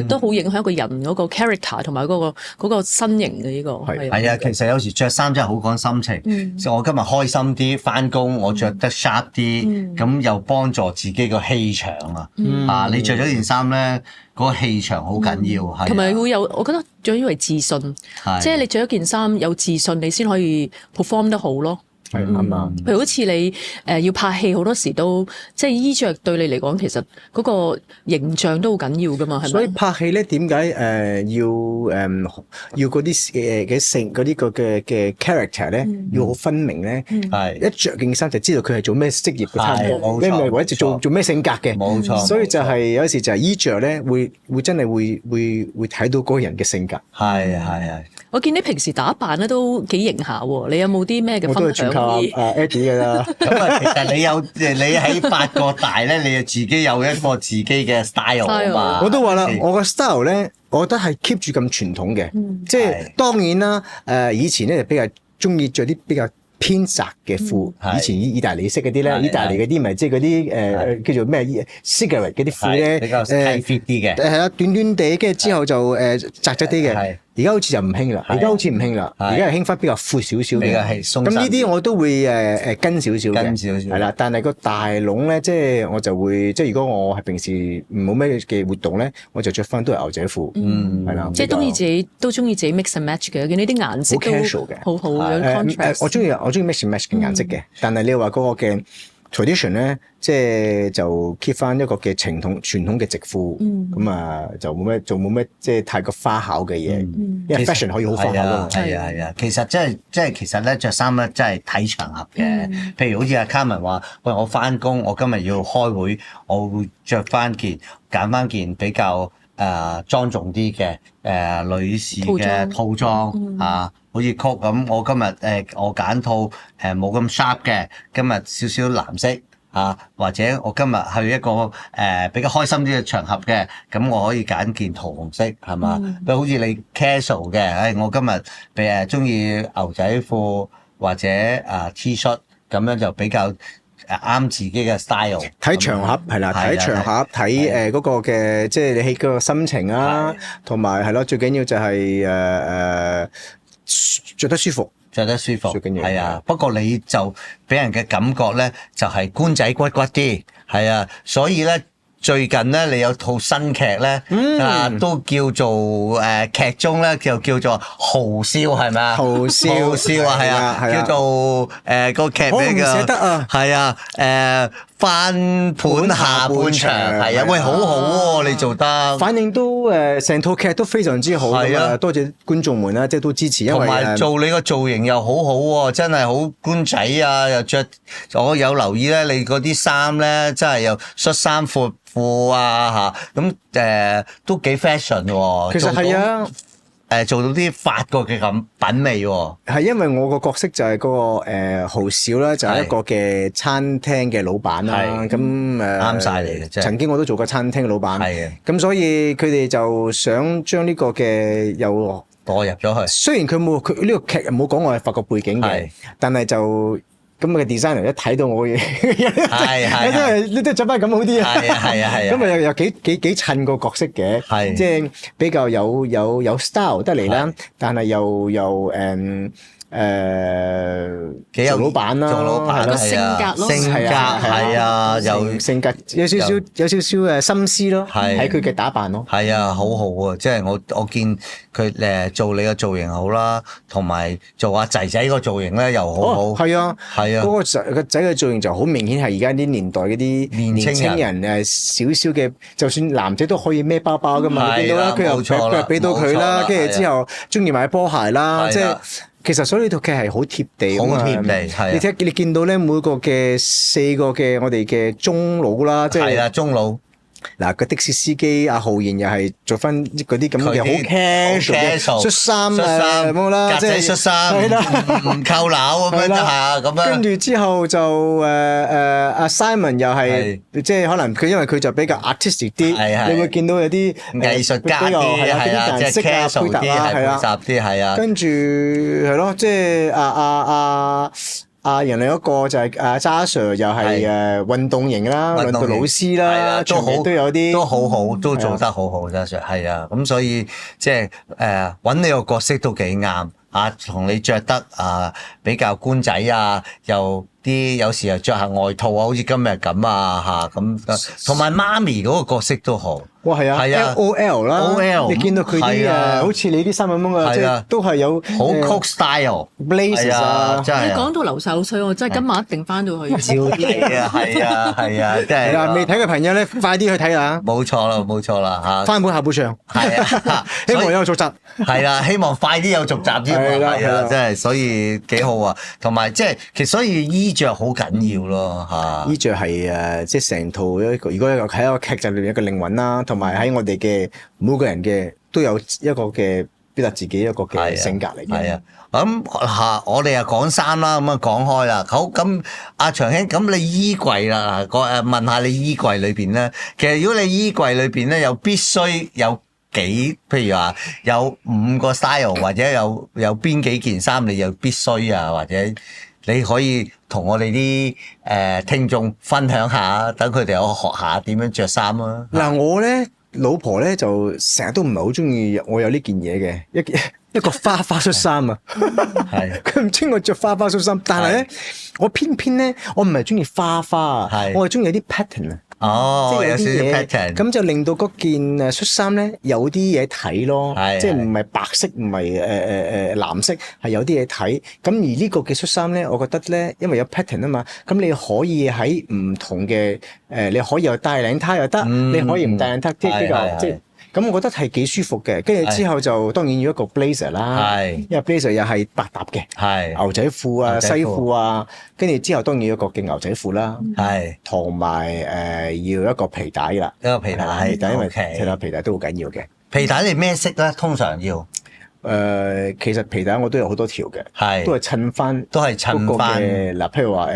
C: 都好影響一個人嗰個 character 同埋嗰個身形嘅呢個。
A: 係啊，其實有時着衫真係好講心情。即係我今日開心啲返工，我着得 sharp 啲，咁又幫助自己個氣場啊。你着咗件衫咧，嗰個氣場好緊要，係。同埋
C: 會有，我覺得最緊要係自信，即係你着一件衫有自信，你先可以 perform 得好咯。
B: 係啱啊！
C: 譬如好似你要拍戲，好多時都即係衣着對你嚟講，其實嗰個形象都好緊要噶嘛，係咪？
B: 所以拍戲咧，點解要嗰啲嘅性嗰啲嘅 character 咧，要好分明咧？係一着件衫就知道佢係做咩職業嘅差唔多，你唔係或者做咩性格嘅？
A: 冇錯。
B: 所以就係有時就係衣着咧，會真係會睇到嗰個人嘅性格。係。
C: 我見你平時打扮咧都幾型下喎，你有冇啲咩嘅分享？Eddie
B: 㗎啦，
A: 咁啊，其實你喺法國大咧，你自己有一個自己嘅 style 啊嘛。
B: 我都話啦，我個 style 咧，我覺得係 keep 住咁傳統嘅，即係當然啦。以前咧就比較中意着啲比較偏窄嘅褲，以前意大利式嗰啲咧，意大利嗰啲咪即係嗰啲叫做咩 cigarette 嗰啲褲咧，
A: 比較 tight fit 啲嘅，
B: 係啦，短短地，跟住之後就窄啲嘅。而家好似就唔興啦，而家係興翻比較闊少少嘅。咁呢啲我都會跟少少嘅，係啦。但係個大籠咧，即係我就會，即係如果我係平時冇咩嘅活動咧，我就着翻都係牛仔褲，係啦。
C: 即係都中意自己 mix and match 嘅，見呢啲顏色都
B: casual 嘅，
C: 好好有 contrast。
B: 我中意 mix and match 嘅顏色嘅，但係你話嗰個嘅 tradition 咧，即係就 keep 翻一個嘅傳統嘅直褲，咁啊就冇咩即係太過花巧嘅嘢，因為 fashion 可以好花巧㗎。
A: 係啊，其實其實咧着衫咧真係睇場合嘅。譬如好似阿 Carmen 話，喂，我翻工，我今日要開會，我會揀翻件比較莊重啲嘅女士嘅套裝啊。好似 coat 咁，我今日我揀套冇咁 sharp 嘅，今日少少藍色或者我今日去一個比較開心啲嘅場合嘅，咁我可以揀件桃紅色係嘛？好似你 casual 嘅，我今日中意牛仔褲或者T 恤，咁樣就比較啱自己嘅 style。睇
B: 場合係啦，睇場合睇嗰個嘅，即係你喺嗰個心情啊，同埋係咯，最緊要就係着得舒服。
A: 着得舒服，係啊。不過你就俾人嘅感覺咧，就係官仔骨骨啲，係啊。所以咧，最近咧，你有套新劇咧，都叫做劇中咧就叫做豪笑係咪啊？豪笑啊，係啊，叫做個劇名嘅，我唔捨得啊，係啊，翻盤下半場係啊，喂，好好喎，你做得，
B: 反正都成套劇都非常之好㗎嘛，多謝觀眾們啦，即係都支持，因為
A: 同埋做你個造型又好好喎，真係好官仔啊，又着，我有留意咧，你嗰啲衫咧，真係又恤衫闊褲啊嚇，咁都幾 fashion 喎，
B: 其實係啊。
A: 做到啲法國嘅咁品味喎，
B: 係因為我個角色就係嗰個豪少啦，就係一個嘅餐廳嘅老闆啦。咁
A: 啱晒你嘅，
B: 曾經我都做過餐廳嘅老闆。
A: 係嘅。
B: 咁所以佢哋就想將呢個嘅又
A: 代入咗去。
B: 雖然佢呢個劇冇講我係法國背景嘅，但係就。咁嘅 designer 一睇到我嘅嘢，你都着翻咁好啲啊！
A: 係啊！
B: 咁啊又幾襯個角色嘅，即係比較有 style 得嚟啦，但係又
A: 幾有
B: 老闆啦，
A: 做老闆
C: 個性格咯，
A: 性格係啊，又
B: 性格有少少心思咯，喺佢嘅打扮咯，
A: 係啊，好好啊！即係我見佢做你嘅造型好啦，同埋做阿仔仔個造型咧又好好，
B: 係啊，嗰個仔嘅造型就好明顯係而家啲年代嗰啲年青人少少嘅，就算男仔都可以孭包包噶嘛，你見到啦，佢又俾到佢啦，跟住之後中意買波鞋啦，即係。其實所以呢套劇係好貼地，好貼地。你睇你見到咧，每個嘅4個嘅我哋嘅中佬啦，即係
A: 係啦，中佬。
B: 嗱個的士司機阿浩然又係做翻嗰啲咁嘅好 casual 嘅恤衫咁樣啦，
A: 格仔恤衫，唔扣紐咁樣嚇，咁樣。跟
B: 住之後就阿 Simon 又係即係可能佢因為佢就比較 artistic 啲，你會見到有啲
A: 藝術家啲係啊，即係 casual 啲係配搭啲係啊。
B: 跟住係咯，即係人另一個就係渣 Sir 又係運動型啦，運動老師啦，都有啲
A: 都好好，都做得好好，渣 Sir 係啊，咁所以即係揾你個角色都幾啱啊，同你着得比較官仔啊，又有時又着下外套啊，好似今日咁啊嚇咁，同埋媽咪嗰個角色都好。
B: 哇，係啊 ，LOL 啦，OL 你見到佢啲好似你啲衫咁樣啊，即係都係有
A: 好 Coke style，Blazer
B: 啊，
A: 真係。
C: 你講到流手水，我真係今晚一定翻到去。
A: 照啲啊，係啊，真係。
B: 嗱，未睇嘅朋友咧，快啲去睇啦。
A: 冇錯啦嚇。
B: 翻本下半場。係啊，希望有續集。
A: 係啦，希望快啲有續集添。係啊，真係，所以幾好啊。同埋即係其實所以衣着好緊要咯嚇。
B: 衣着係即係成套如果喺一個劇集裏面一個靈魂啦。同埋喺我哋嘅每個人嘅都有一個嘅表達自己一個嘅性格嚟嘅。係啊，咁
A: 我哋又講衫啦，咁啊講開啦。好，咁阿長兄，咁你衣櫃啦，問下你衣櫃裏邊咧，其實如果你衣櫃裏邊咧，有必須有譬如話有5個 style 或者有邊幾件衫你又必須啊，或者你可以同我哋啲聽眾分享下，等佢哋有學下點樣着衫啊！
B: 嗱，我咧老婆咧就成日都唔係好中意我有呢件嘢嘅，一個花恤衫啊，係佢唔中意我着花恤衫，但係咧我偏偏咧我唔係中意花啊，我係中意有啲 pattern 啊。
A: 哦，即係有少少 pattern，
B: 咁就令到嗰件恤衫咧有啲嘢睇咯，即係唔係白色，唔係藍色，係有啲嘢睇。咁而呢個嘅恤衫咧，我覺得咧，因為有 pattern 啊嘛，咁你可以喺唔同嘅你可以有帶領呔又得，你可以唔帶領呔，即係比較即係。咁我覺得係幾舒服嘅，跟住之後就當然要一個 blazer 啦，因為 blazer 又係百搭嘅，牛仔褲啊、西褲啊，跟住之後當然要一個嘅牛仔褲啦，同埋要一個皮帶啦，
A: 一個皮帶，
B: 因為皮帶都好緊要嘅。
A: 皮帶你咩色咧？通常要
B: 其實皮帶我都有好多條嘅，
A: 係
B: 都係襯翻，
A: 都係襯翻
B: 嗱，譬如話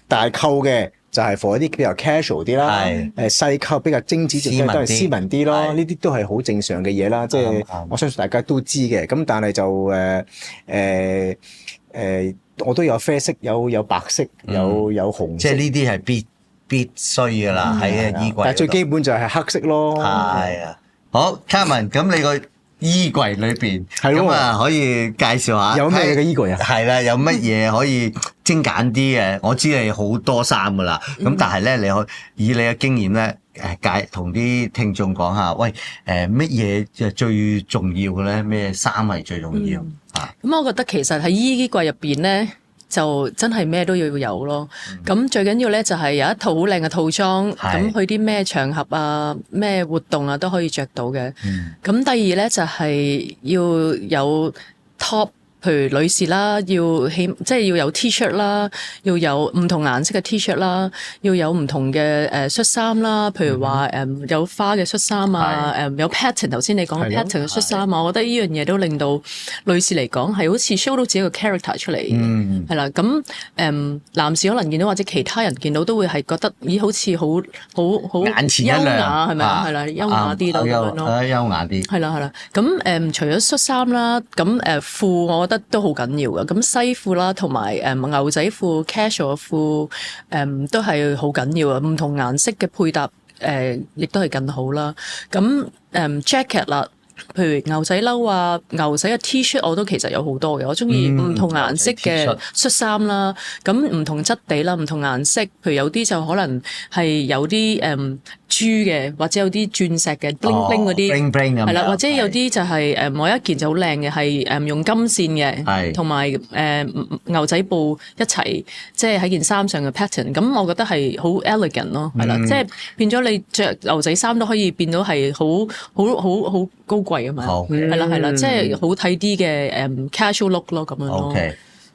B: 大扣嘅就係 for 一啲比較 casual 啲啦，細扣比較精緻啲都係斯文啲咯，呢啲都係好正常嘅嘢啦，即係我相信大家都知嘅。咁但係就我都有啡色，有白色，有紅色，
A: 即係呢啲係必須㗎啦，喺個衣櫃。
B: 但係最基本就係黑色咯。
A: 係啊，好 Carmen，咁你個衣櫃裏邊咁啊，可以介紹下
B: 有咩嘅衣櫃啊？
A: 係啦，有乜嘢可以精簡啲嘅？我知你好多衫噶啦，咁但係咧，你可以你嘅經驗咧，同啲聽眾講下，喂，乜嘢就最重要嘅咧？咩衫係最重要啊？
C: 咁我覺得其實喺衣櫃入邊咧，就真係咩都要有咯。咁最緊要咧就係有一套好靚嘅套裝，咁去啲咩場合啊、咩活動啊都可以着到嘅。咁第二咧就係要有 top。譬如女士啦，即係要有 T-shirt 啦，要有唔同顏色嘅 T-shirt 啦，要有唔同嘅恤衫啦。譬如話有花嘅恤衫啊，有 pattern。頭先你講嘅 pattern 嘅恤衫啊，我覺得呢樣嘢都令到女士嚟講係好似 show 到自己個 character 出嚟。係啦，咁男士可能見到或者其他人見到都會係覺得咦，好似好
A: 眼前一亮，
C: 優雅係咪啊？係啦，優雅啲咯咁樣咯。
A: 優雅啲。係
C: 啦。咁除咗恤衫啦，咁褲我覺得都好緊要嘅，咁西褲啦，同埋牛仔褲、casual 褲，都係好緊要啊！唔同顏色嘅配搭，亦都係更好啦。咁jacket 啦，譬如牛仔褸啊、牛仔嘅 T-shirt 我都其實有好多嘅，我中意唔同顏色嘅恤衫啦。咁唔同質地啦，唔同顏色，譬如有啲就可能係有啲珠嘅，或者有啲鑽石嘅 bling bling 嗰啲，係啦，或者有啲就係我一件就好靚嘅，係用金線嘅，同埋牛仔布一齊，即係喺件衫上嘅 pattern。咁我覺得係好 elegant 咯，係啦，即係變咗你着牛仔衫都可以變到係好高貴啊嘛，係啦，即係好睇啲嘅casual look 咯咁樣咯。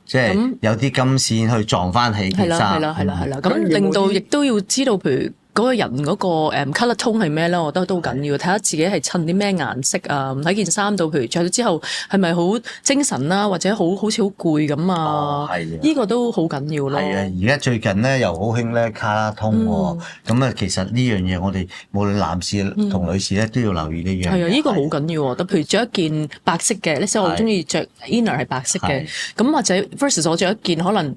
A: 即係有啲金線去撞翻起件衫。
C: 係啦，咁令到亦都要知道，譬如嗰個人嗰個colour tone 係咩咧？我覺得都好緊要，睇下自己係襯啲咩顏色啊！喺件衫度，譬如着咗之後係咪好精神啦，或者好似好攰咁啊？呢個都好緊要咯。
A: 係啊，而家最近咧又好興咧卡拉通喎，咁其實呢樣嘢我哋無論男士同女士咧都要留意呢樣。
C: 係啊，呢個好緊要喎。譬如着一件白色嘅，呢時我中意着 inner 係白色嘅，咁或者 versus 我着一件可能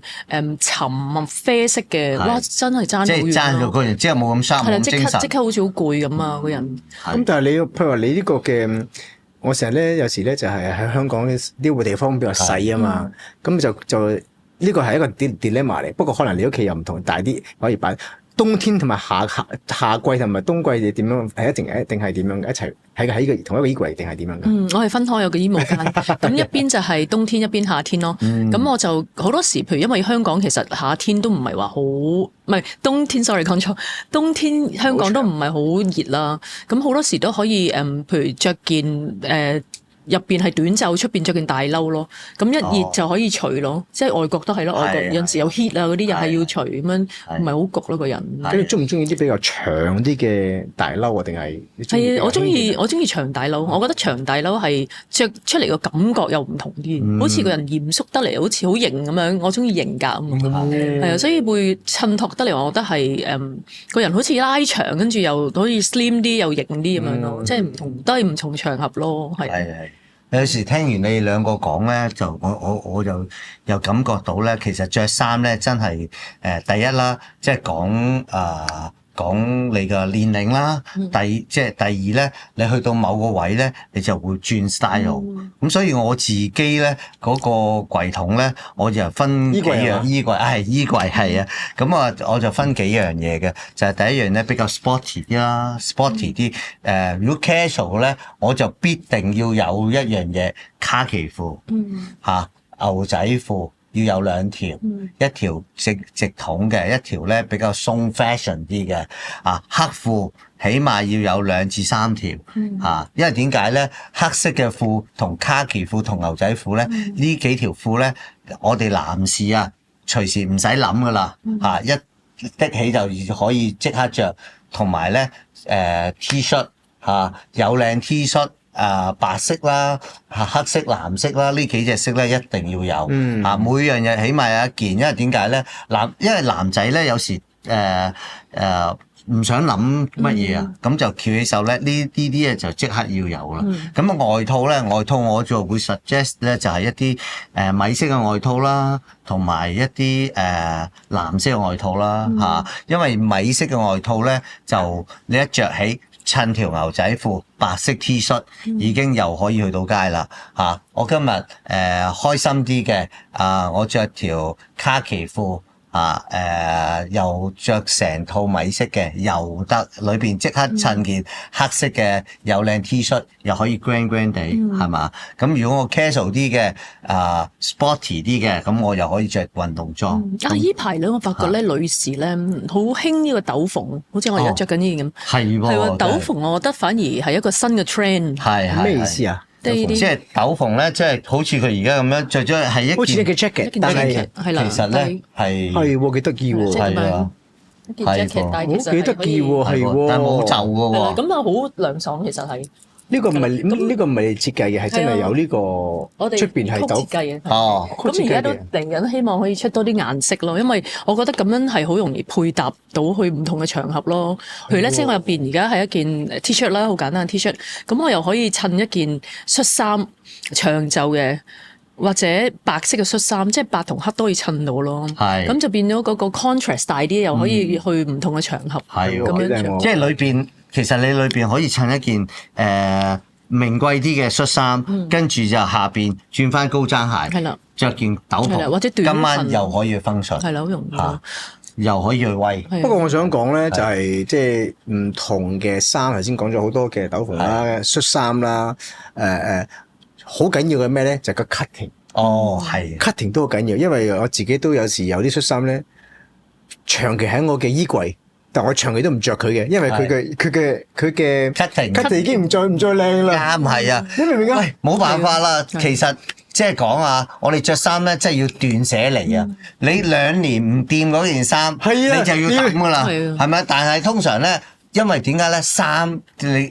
C: 沉啡色嘅，哇！真係爭好遠。即係爭咗嗰樣，即係冇咁生冇咁精神，即刻好似好攰咁啊！個人。
B: 咁但係你譬如話你呢個嘅，我成日咧有時咧就係喺香港呢個地方比較細啊嘛，咁就呢個係一個 dilemma 嚟。不過可能你屋企又唔同，大啲可以擺。冬天同埋夏季同埋冬季你點樣？係一定係點樣嘅？一齊喺個同一個衣櫃定係點樣嘅？
C: 我係分開有個衣帽間，咁一邊就係冬天，一邊夏天咯。咁我就好多時，譬如因為香港其實夏天都唔係話好，唔係冬天 sorry 講錯，冬天香港都唔係好熱啦。咁好多時都可以譬如着件入邊係短袖，出邊着件大褸咯。咁一熱就可以除咯，即係外國都係咯。外國有陣時有 heat 啊嗰啲又係要除咁樣，唔係好焗咯個人。
B: 咁你中唔中意啲比較長啲嘅大褸啊？定係？
C: 係我中意長大褸。我覺得長大褸係着出嚟個感覺又唔同啲，好似個人嚴肅得嚟，好似好型咁樣。我中意型格咁係啊，所以會襯托得嚟。我覺得係個人好似拉長，跟住又可以 slim 啲又型啲咁樣咯。即係唔同都係唔同場合咯，係。
A: 有時聽完你兩個講咧，就我就又感覺到咧，其實着衫咧真係第一啦，即係講你嘅年齡啦。第二咧，你去到某個位咧，你就會轉 style。咁所以我自己咧嗰個櫃桶咧，我就分幾樣衣櫃係啊。咁我就分幾樣嘢嘅，就係第一樣咧比較 sporty 啲啦，sporty 啲。如果 casual 咧，我就必定要有一樣嘢卡其褲，牛仔褲。要有兩條，一條直筒嘅，一條咧比較鬆 fashion 啲嘅，黑褲起碼要有2至3條，因為點解咧？黑色嘅褲同卡其褲同牛仔褲咧，呢幾條褲咧，我哋男士隨時唔使諗噶啦，一的起就可以即刻着，同埋咧T 恤有靚 T 恤。白色啦、黑色、藍色啦，呢幾隻色咧一定要有。每樣嘢起碼有一件，因為點解咧？因為男仔咧有時唔想諗乜嘢啊，咁就翹起手咧，呢啲嘢就即刻要有啦。咁外套我就會 suggest 咧，就係一啲米色嘅外套啦，同埋一啲藍色嘅外套啦嚇。因為米色嘅外套咧，就你一着起襯條牛仔褲、白色 T 恤，已經又可以去到街啦嚇。我今日開心啲嘅我着條卡其褲。又着成套米色嘅又得，裏邊即刻襯件黑色嘅有靚 T 恤，又可以 grand 地係嘛？咁如果我 casual 啲嘅sporty 啲嘅，咁我又可以着運動裝。
C: 依排咧，我發覺咧女士咧好興呢個斗篷，好似我而家着緊呢件咁。係喎，斗篷我覺得反而係一個新嘅 trend。
B: 係咩意思啊？
A: 即係斗篷咧，即係好似佢而家咁樣着咗係一件，
B: 好似一件 jacket，但係
A: 其實咧係
B: 喎幾得意喎，
A: 係啊，
C: 一件 jacket，但係其實
B: 幾得意喎，係喎，
A: 但係冇袖嘅喎，
C: 咁啊好涼爽其實係。
B: 呢個唔係設計嘅，係真係有呢個出邊係
C: 設計嘅。
A: 哦，
C: 咁而家都嚟緊希望可以出多啲顏色咯，因為我覺得咁樣係好容易配搭到去唔同嘅場合咯。譬如咧，即係我入邊而家係一件 T-shirt 啦，好簡單嘅 T-shirt，咁我又可以襯一件恤衫長袖嘅，或者白色嘅恤衫，即係白同黑都可以襯到咯。係，咁就變咗嗰個 contrast 大啲，又可以去唔同嘅場合。係咁樣着，
A: 即係裏邊。其實你裏邊可以襯一件名貴啲嘅恤衫，跟住就下邊轉翻高踭鞋，着件斗篷，
C: 或者短
A: 今晚又可以去 function，
C: 係啦，好容易
A: 又可以去威。
B: 不過我想講咧，就係即係唔同嘅衫，頭先講咗好多嘅斗篷啦、恤衫啦，好緊要嘅咩咧？就係個 cutting。
A: 哦，係
B: cutting 都好緊要，因為我自己都有時有啲恤衫咧，長期喺我嘅衣櫃。但我長期都唔着佢嘅，因為佢嘅 cutting 已經唔再靚啦。
A: 啱係啊，
B: 你明唔明啊？
A: 冇辦法啦，其實即係講啊，我哋着衫咧，即係要斷捨離啊。你2年唔掂嗰件衫，你就要抌噶啦，係咪？但係通常咧，因為點解咧？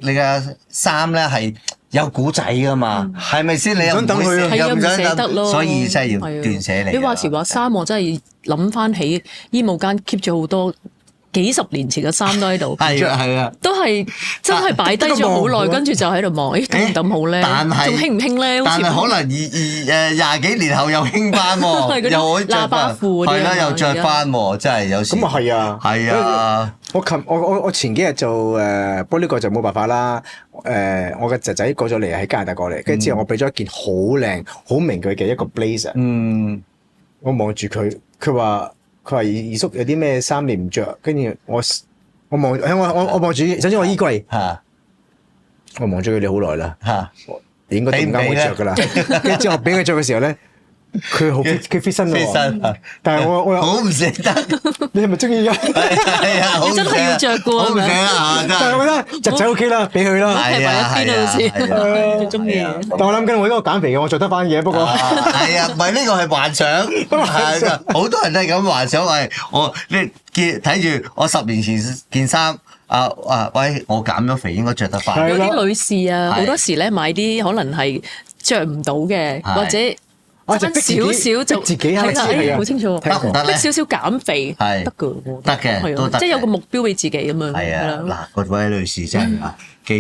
A: 你嘅衫咧係有古仔噶嘛，係咪先？你又唔
C: 捨得咯，
A: 所以真係要斷捨離。
C: 你話時話衫，我真係諗翻起衣帽間 keep 咗好多。幾十年前嘅衫都喺度，
A: 係啊，
C: 都係真係擺低咗好耐，跟住就喺度望，抌唔抌好咧？
A: 但係
C: 仲興唔興咧？
A: 但係可能20幾年後又興翻喎，又可以着翻，係啦，又着翻喎，真係有時。
B: 咁啊係啊，
A: 係啊！
B: 我前幾日就不過呢個就冇辦法啦。我嘅侄仔過咗嚟喺加拿大過嚟，跟住之後我俾咗一件好靚、好名貴嘅一個 blazer。我望住佢，佢話二叔有啲咩衫你唔着？跟住我望住，首先我衣櫃，我望咗佢哋好耐啦，你應該都唔啱我着噶啦。跟住之後我俾佢着嘅時候咧，佢好佢 fit 身喎，但係我又
A: 好唔捨得。
B: 你係咪中意㗎？
A: 係啊，
C: 你真係要着㗎
A: 好唔捨得。
B: 但係我覺得侄仔 OK 啦，俾佢啦。
A: 係啊，係啊，
C: 最中意。
B: 但我諗緊我呢個減肥嘅，我着得翻嘢，不過
A: 係啊，唔係呢個係幻想，係啊，好多人都係咁幻想。你睇住我10年前件衫。喂，我減咗肥應該着得翻。
C: 有啲女士啊，好多時咧買啲可能係着唔到嘅，或者少少就
B: 自己
C: 好清楚，
A: 得唔得咧？
C: 逼少少減肥係得㗎，
A: 得嘅都得，
C: 即係有個目標俾自己咁樣。
A: 係啊，嗱，各位女士真係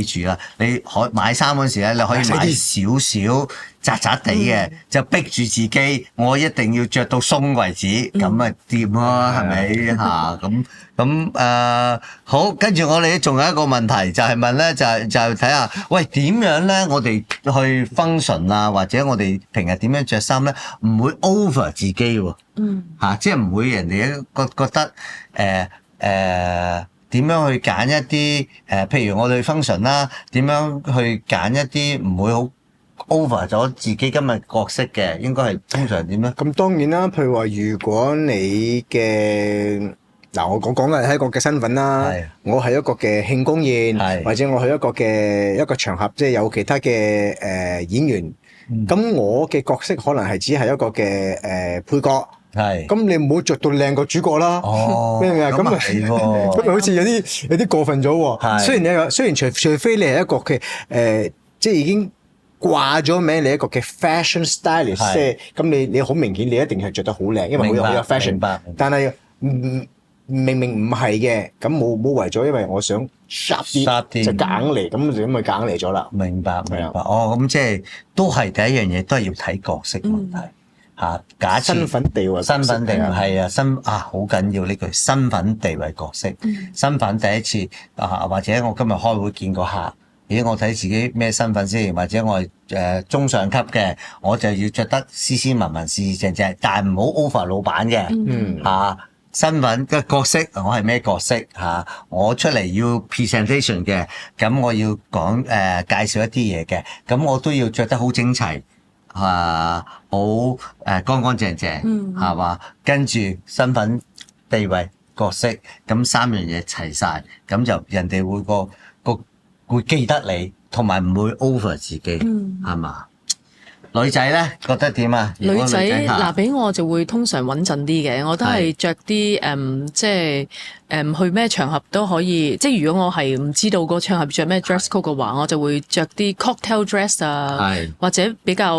A: 記住啦，你買衫嗰時咧，你可以買少少窄窄地嘅，就逼住自己，我一定要着到鬆為止，咁啊掂咯，係咪嚇？咁好，跟住我哋仲有一個問題，就係問咧，就係睇下，喂點樣咧？我哋去 function 啊，或者我哋平日點樣着衫咧，唔會 over 自己喎，即係唔會人哋覺得點樣去揀一啲譬如我哋 function 啦，點樣去揀一啲唔會好 over 咗自己今日角色嘅，應該係通常點咧？
B: 咁當然啦，譬如話，如果你嘅我講嘅係一個嘅身份啦，我係一個嘅慶功宴，或者我係一個場合，即係有其他嘅演員，咁我嘅角色可能係只係一個嘅配角。咁你唔好着到靚過主角啦，明唔明啊？咁咪好似有啲過分咗喎。雖然除非你係一個嘅即係已經掛咗名你一個嘅 fashion stylist，即係咁你好明顯你一定係着得好靚，因為好有 fashion。但係明明唔係嘅，咁冇為咗，因為我想 sharp 啲就夾硬嚟，咁就夾硬嚟咗啦。
A: 明白。哦，咁即係都係第一樣嘢，都係要睇角色問題嚇。假設
B: 身份地位
A: 係啊，好緊要呢句身份地位角色。身份第一次或者我今日開會見個客。咦，我睇自己咩身份先，或者我係中上級嘅，我就要着得斯斯文文、四四正正，但係唔好 over 老闆嘅嚇。身份嘅角色，我係咩角色嚇？我出嚟要 presentation 嘅，咁我要講介紹一啲嘢嘅，咁我都要着得好整齊好乾乾淨淨係嘛？跟住身份地位角色，咁三樣嘢齊晒，咁就人哋會記得你，同埋唔會 over 自己，係嘛？女仔咧覺得點啊？
C: 女仔嗱，俾我就會通常穩陣啲嘅，我都係着啲即係去咩場合都可以。即係如果我係唔知道個場合着咩 dress code 嘅話，我就會着啲 cocktail dress 啊，或者比較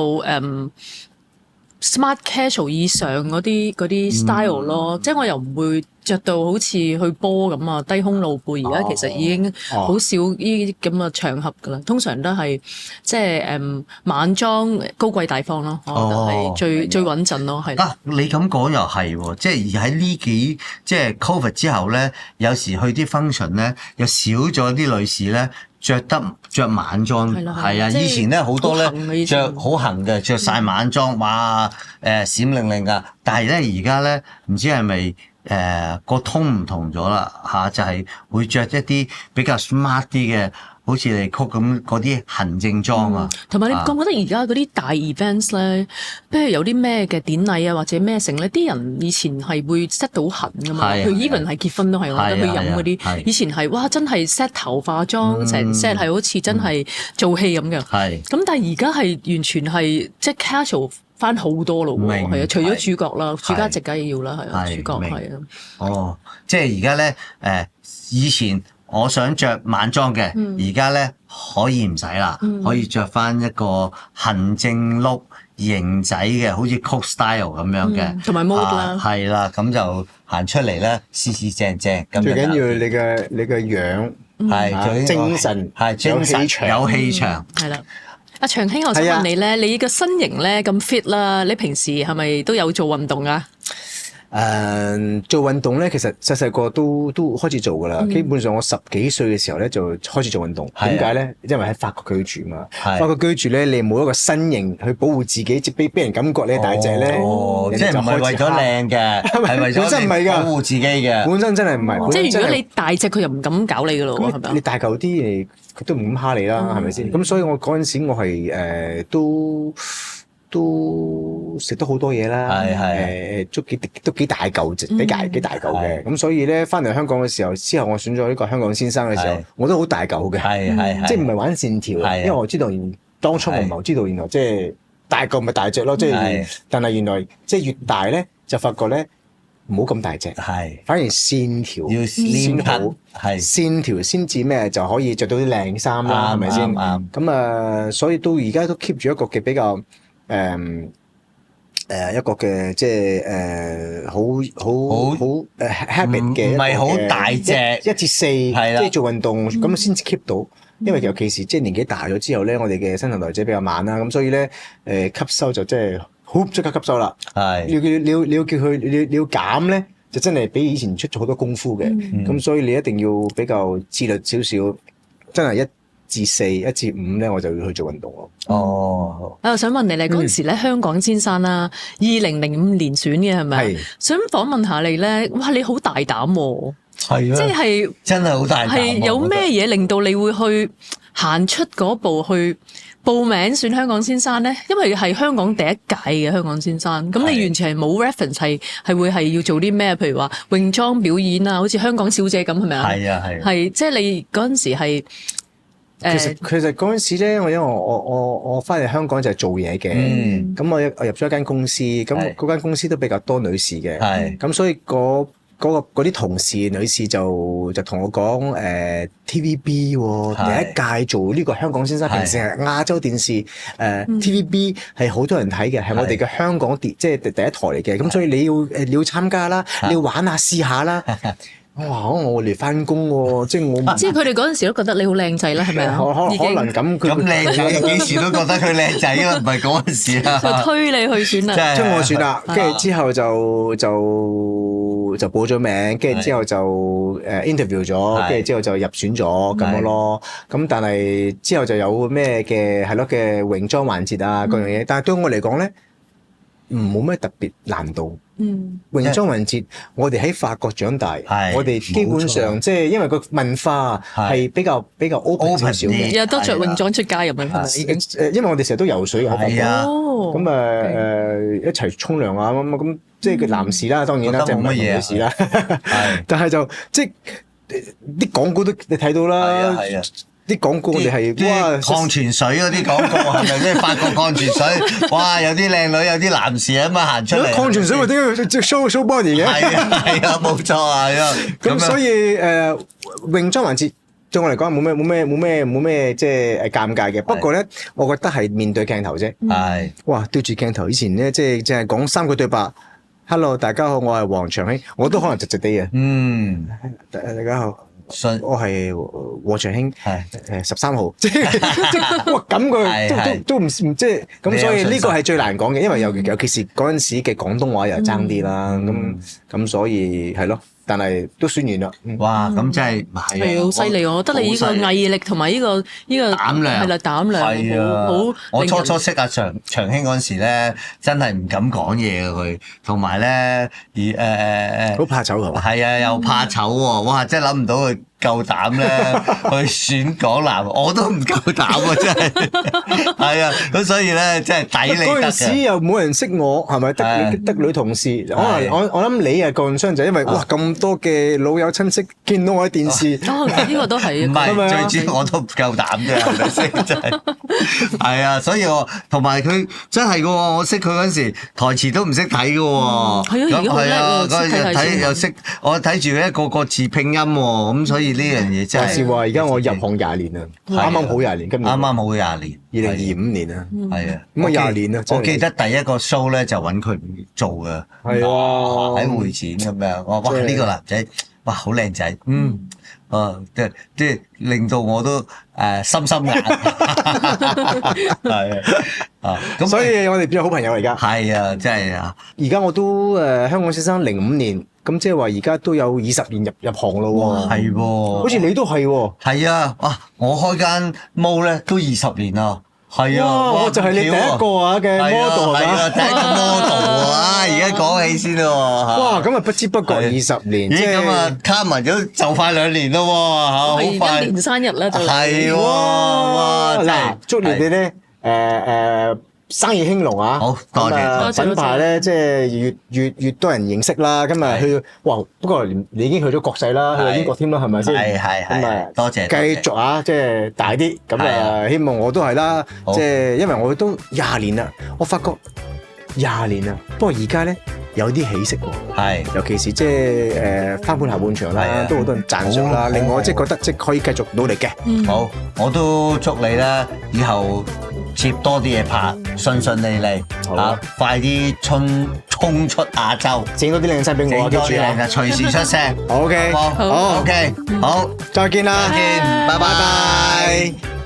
C: smart casual 以上嗰啲 style 咯。即係我又唔會着到好似去波咁啊，低胸露背。而家其實已經好少呢啲咁嘅場合㗎啦，通常都係即係晚裝高貴大方咯，我覺得係最穩陣咯，係。
A: 你咁講又係喎，即係喺呢幾即係 COVID 之後咧，有時去啲 function 咧，又少咗啲女士咧着晚裝，係啊，以前咧好多咧着好行嘅，着晒晚裝，哇閃靈靈㗎，但係咧而家咧唔知係咪？個通唔同咗啦嚇，就係會着一啲比較 smart 啲嘅，好似你曲咁嗰啲行政裝啊。
C: 同埋你覺唔覺得而家嗰啲大 events 咧，譬如有啲咩嘅典禮啊，或者咩成咧，啲人以前係會 set 到痕噶嘛？佢 even 係結婚都係，我覺得去飲嗰啲，以前係哇真係 set 頭化妝成 set 係好似真係做戲咁嘅。咁但係而家係完全係即係 casual。翻好多咯喎，係啊，除咗主角啦，主家直梗係要啦，係啊，主角係啊。
A: 哦，即係而家咧，以前我想着晚裝嘅，而家咧可以唔使啦，可以着翻一個行政 look 型仔嘅，好似 coat style 咁樣嘅，
C: 同埋 mode 啦，
A: 係啦，咁就行出嚟咧，四四正正。
B: 最緊要你嘅樣係精神，有氣場，
A: 有氣場，
C: 係啦。阿長興，我想問你咧，你個身形咧咁 fit 啦，你平時係咪都有做運動啊？
B: 做運動咧，其實細細個都開始做噶啦。基本上我10幾歲嘅時候咧就開始做運動。點解咧？因為喺法國居住嘛。法國居住咧，你冇一個身形去保護自己，即俾人感覺你大隻咧。
A: 即係唔係為咗靚嘅，係為咗保護自己嘅。
B: 本身真係唔係。
C: 即係如果你大隻，佢又唔敢搞你噶咯喎，係咪？
B: 你大嚿啲，佢都唔咁蝦你啦，係咪先？咁所以我嗰陣時我係都食得好多嘢啦，都幾大嚿，幾大嚿嘅。咁所以咧，翻嚟香港嘅時候，之後我選咗呢個香港先生嘅時候，我都好大嚿嘅，即係唔係玩線條，因為我知道當初我唔係知道原來即係大嚿咪大隻咯，即係但係原來即係越大咧就發覺咧唔好咁大隻，反而線條
A: 要先好，
B: 線條先至咩就可以着到啲靚衫啦，係咪先？咁啊，所以到而家都 keep 住一個嘅比較。一個嘅即係好 habit 嘅，
A: 唔係好大隻
B: 1至4，即係做運動咁先至 keep 到。因為尤其是即係年紀大咗之後咧，我哋嘅新陳代謝比較慢啦，咁所以咧吸收就即係好即刻吸收啦。你要叫佢你要減咧，就真係比以前出咗好多功夫嘅。咁所以你一定要比較自律少少，真係1至4、1至5咧，我就要去做運動咯。
C: 我又想問你嗰陣時咧，香港先生啦，2005年選嘅係咪？想訪問下你咧，哇！你好大膽喎，即係
A: 真係好大膽。
C: 係有咩嘢令到你會去行出嗰步去報名選香港先生咧？因為係香港第一屆嘅香港先生，咁你完全係冇 reference 係會係要做啲咩？譬如話泳裝表演啊，好似香港小姐咁係咪啊？係即係你嗰陣時係。
B: 其實嗰陣時咧，因為我翻嚟香港就係做嘢嘅，咁我入咗一間公司，咁嗰間公司都比較多女士嘅，咁所以嗰嗰啲同事女士就同我講TVB 喎，第一屆做呢個香港先生，平時係亞洲電視TVB 係好多人睇嘅，係我哋嘅香港即係第一台嚟嘅，咁所以你要參加啦，你要玩下試下啦。哇！我嚟翻工喎，即係
C: 佢哋嗰陣時都覺得你好靚仔啦，係咪啊？
B: 可能咁
A: 靚仔幾時都覺得佢靚仔啦，唔係嗰陣時啦。
C: 就推你去選啦，
B: 將我選啦，跟住之後就報咗名，跟住之後就interview 咗，跟住之後就入選咗咁樣咯。咁但係之後就有咩嘅係咯嘅泳裝環節啊嗰樣嘢，但係對我嚟講咧，冇咩特別難度。泳裝環節，我哋喺法國長大，我哋基本上即係因為個文化係比較 open 少少嘅，
C: 日日都着泳裝出街咁樣，係咪？
B: 因為我哋成日都游水喺法國，咁一齊沖涼啊咁，即係男士啦，當然啦，即係唔係女士啦。但係就即係啲廣告都你睇到啦。啲廣告我哋係哇
A: 礦泉水嗰啲廣告係咪即係法國礦泉水？哇！有啲靚女，有啲男士啊嘛行出嚟。
B: 礦泉水我點解要 show body 嘅？
A: 係啊，冇錯啊。
B: 咁所以泳裝環節對我嚟講冇咩即係尷尬嘅。不過咧，我覺得係面對鏡頭啫。
A: 係
B: 哇！對住鏡頭以前咧，即係淨係講3句對白。Hello， 大家好，我係黃長興，我都可能直直啲嘅。大家好。我係黃長興，13號，即係哇咁佢都唔即係咁，所以呢個係最難講嘅，因為尤其是嗰陣時嘅廣東話又爭啲啦，咁所以係咯，但係都選完啦。
A: 哇！咁真係
C: 係好犀利，我覺得你呢個毅力同埋呢個膽量係啦，膽量
A: 係啊！
C: 好。
A: 我初識阿長興嗰陣時咧，真係唔敢講嘢嘅佢，同埋咧
B: 好怕醜係嘛？
A: 係啊，又怕醜喎！哇！真係諗唔到佢夠膽咧去選港男，我都唔夠膽啊！真係係啊，咁所以咧，真係抵你得嘅。
B: 嗰陣時又冇人識我，係咪得女同事？可能我諗你係個人傷就因為哇咁多嘅老友親戚見到我喺電視，
C: 呢個都係
A: 唔係最主要我都唔夠膽嘅，係咪先？真係係啊，所以我同埋佢真係嘅喎，我識佢嗰陣時台詞都唔識睇嘅喎。
C: 係啊，而家好叻喎，
A: 睇又識，我睇住佢一個個字拼音喎，咁所以呢樣嘢真係。
B: 話時話，而家我入行20年啦，啱啱好20年，今年
A: 啱啱好20年
B: ，2025年啊，
A: 係啊，
B: 咁啊20年啦。
A: 我記得第一個 show 咧就揾佢做嘅，
B: 係啊，
A: 喺會展咁樣，哇呢個男仔哇好靚仔，即係令到我都心眼，係啊，咁
B: 所以我哋變咗好朋友而家。
A: 係啊，真係啊！
B: 而家我都香港先生05年，咁即係話而家都有20年入行咯喎。
A: 係喎，
B: 好似你都係喎。
A: 係啊，哇！我開間毛咧都20年啦。係啊，
B: 我就係你第一個嘅 model
A: 係啊，第一個 model 啊！而家講起先咯喎。
B: 哇！咁啊不知不覺20年，
A: 咦咁啊卡埋咗就快2年咯喎，好快！
C: 一年生日啦就
A: 係喎，哇！
B: 嗱，祝你哋咧生意興隆啊！
A: 好多謝
B: 品牌咧，即係越多人認識啦。今日去哇，不過你已經去咗國際啦，去咗英國添啦，係咪先？
A: 係咁啊，多謝。
B: 繼續啊，即係大啲咁啊！希望我都係啦，即係因為我都20年啦，我發覺20年啦。不過而家咧有啲起色喎，
A: 係，
B: 尤其是即係翻盤下半場啦，都好多人讚賞啦，令我即係覺得即係可以繼續努力嘅。
A: 好，我都祝你啦，以後接多啲嘢拍，順利利嚇，快啲衝出亞洲，
B: 整多啲靚衫俾我啊！
A: 整多啲靚嘅，隨時出聲。
B: OK，
A: 好 OK，好，
B: 再見啦，
A: 再見，拜拜。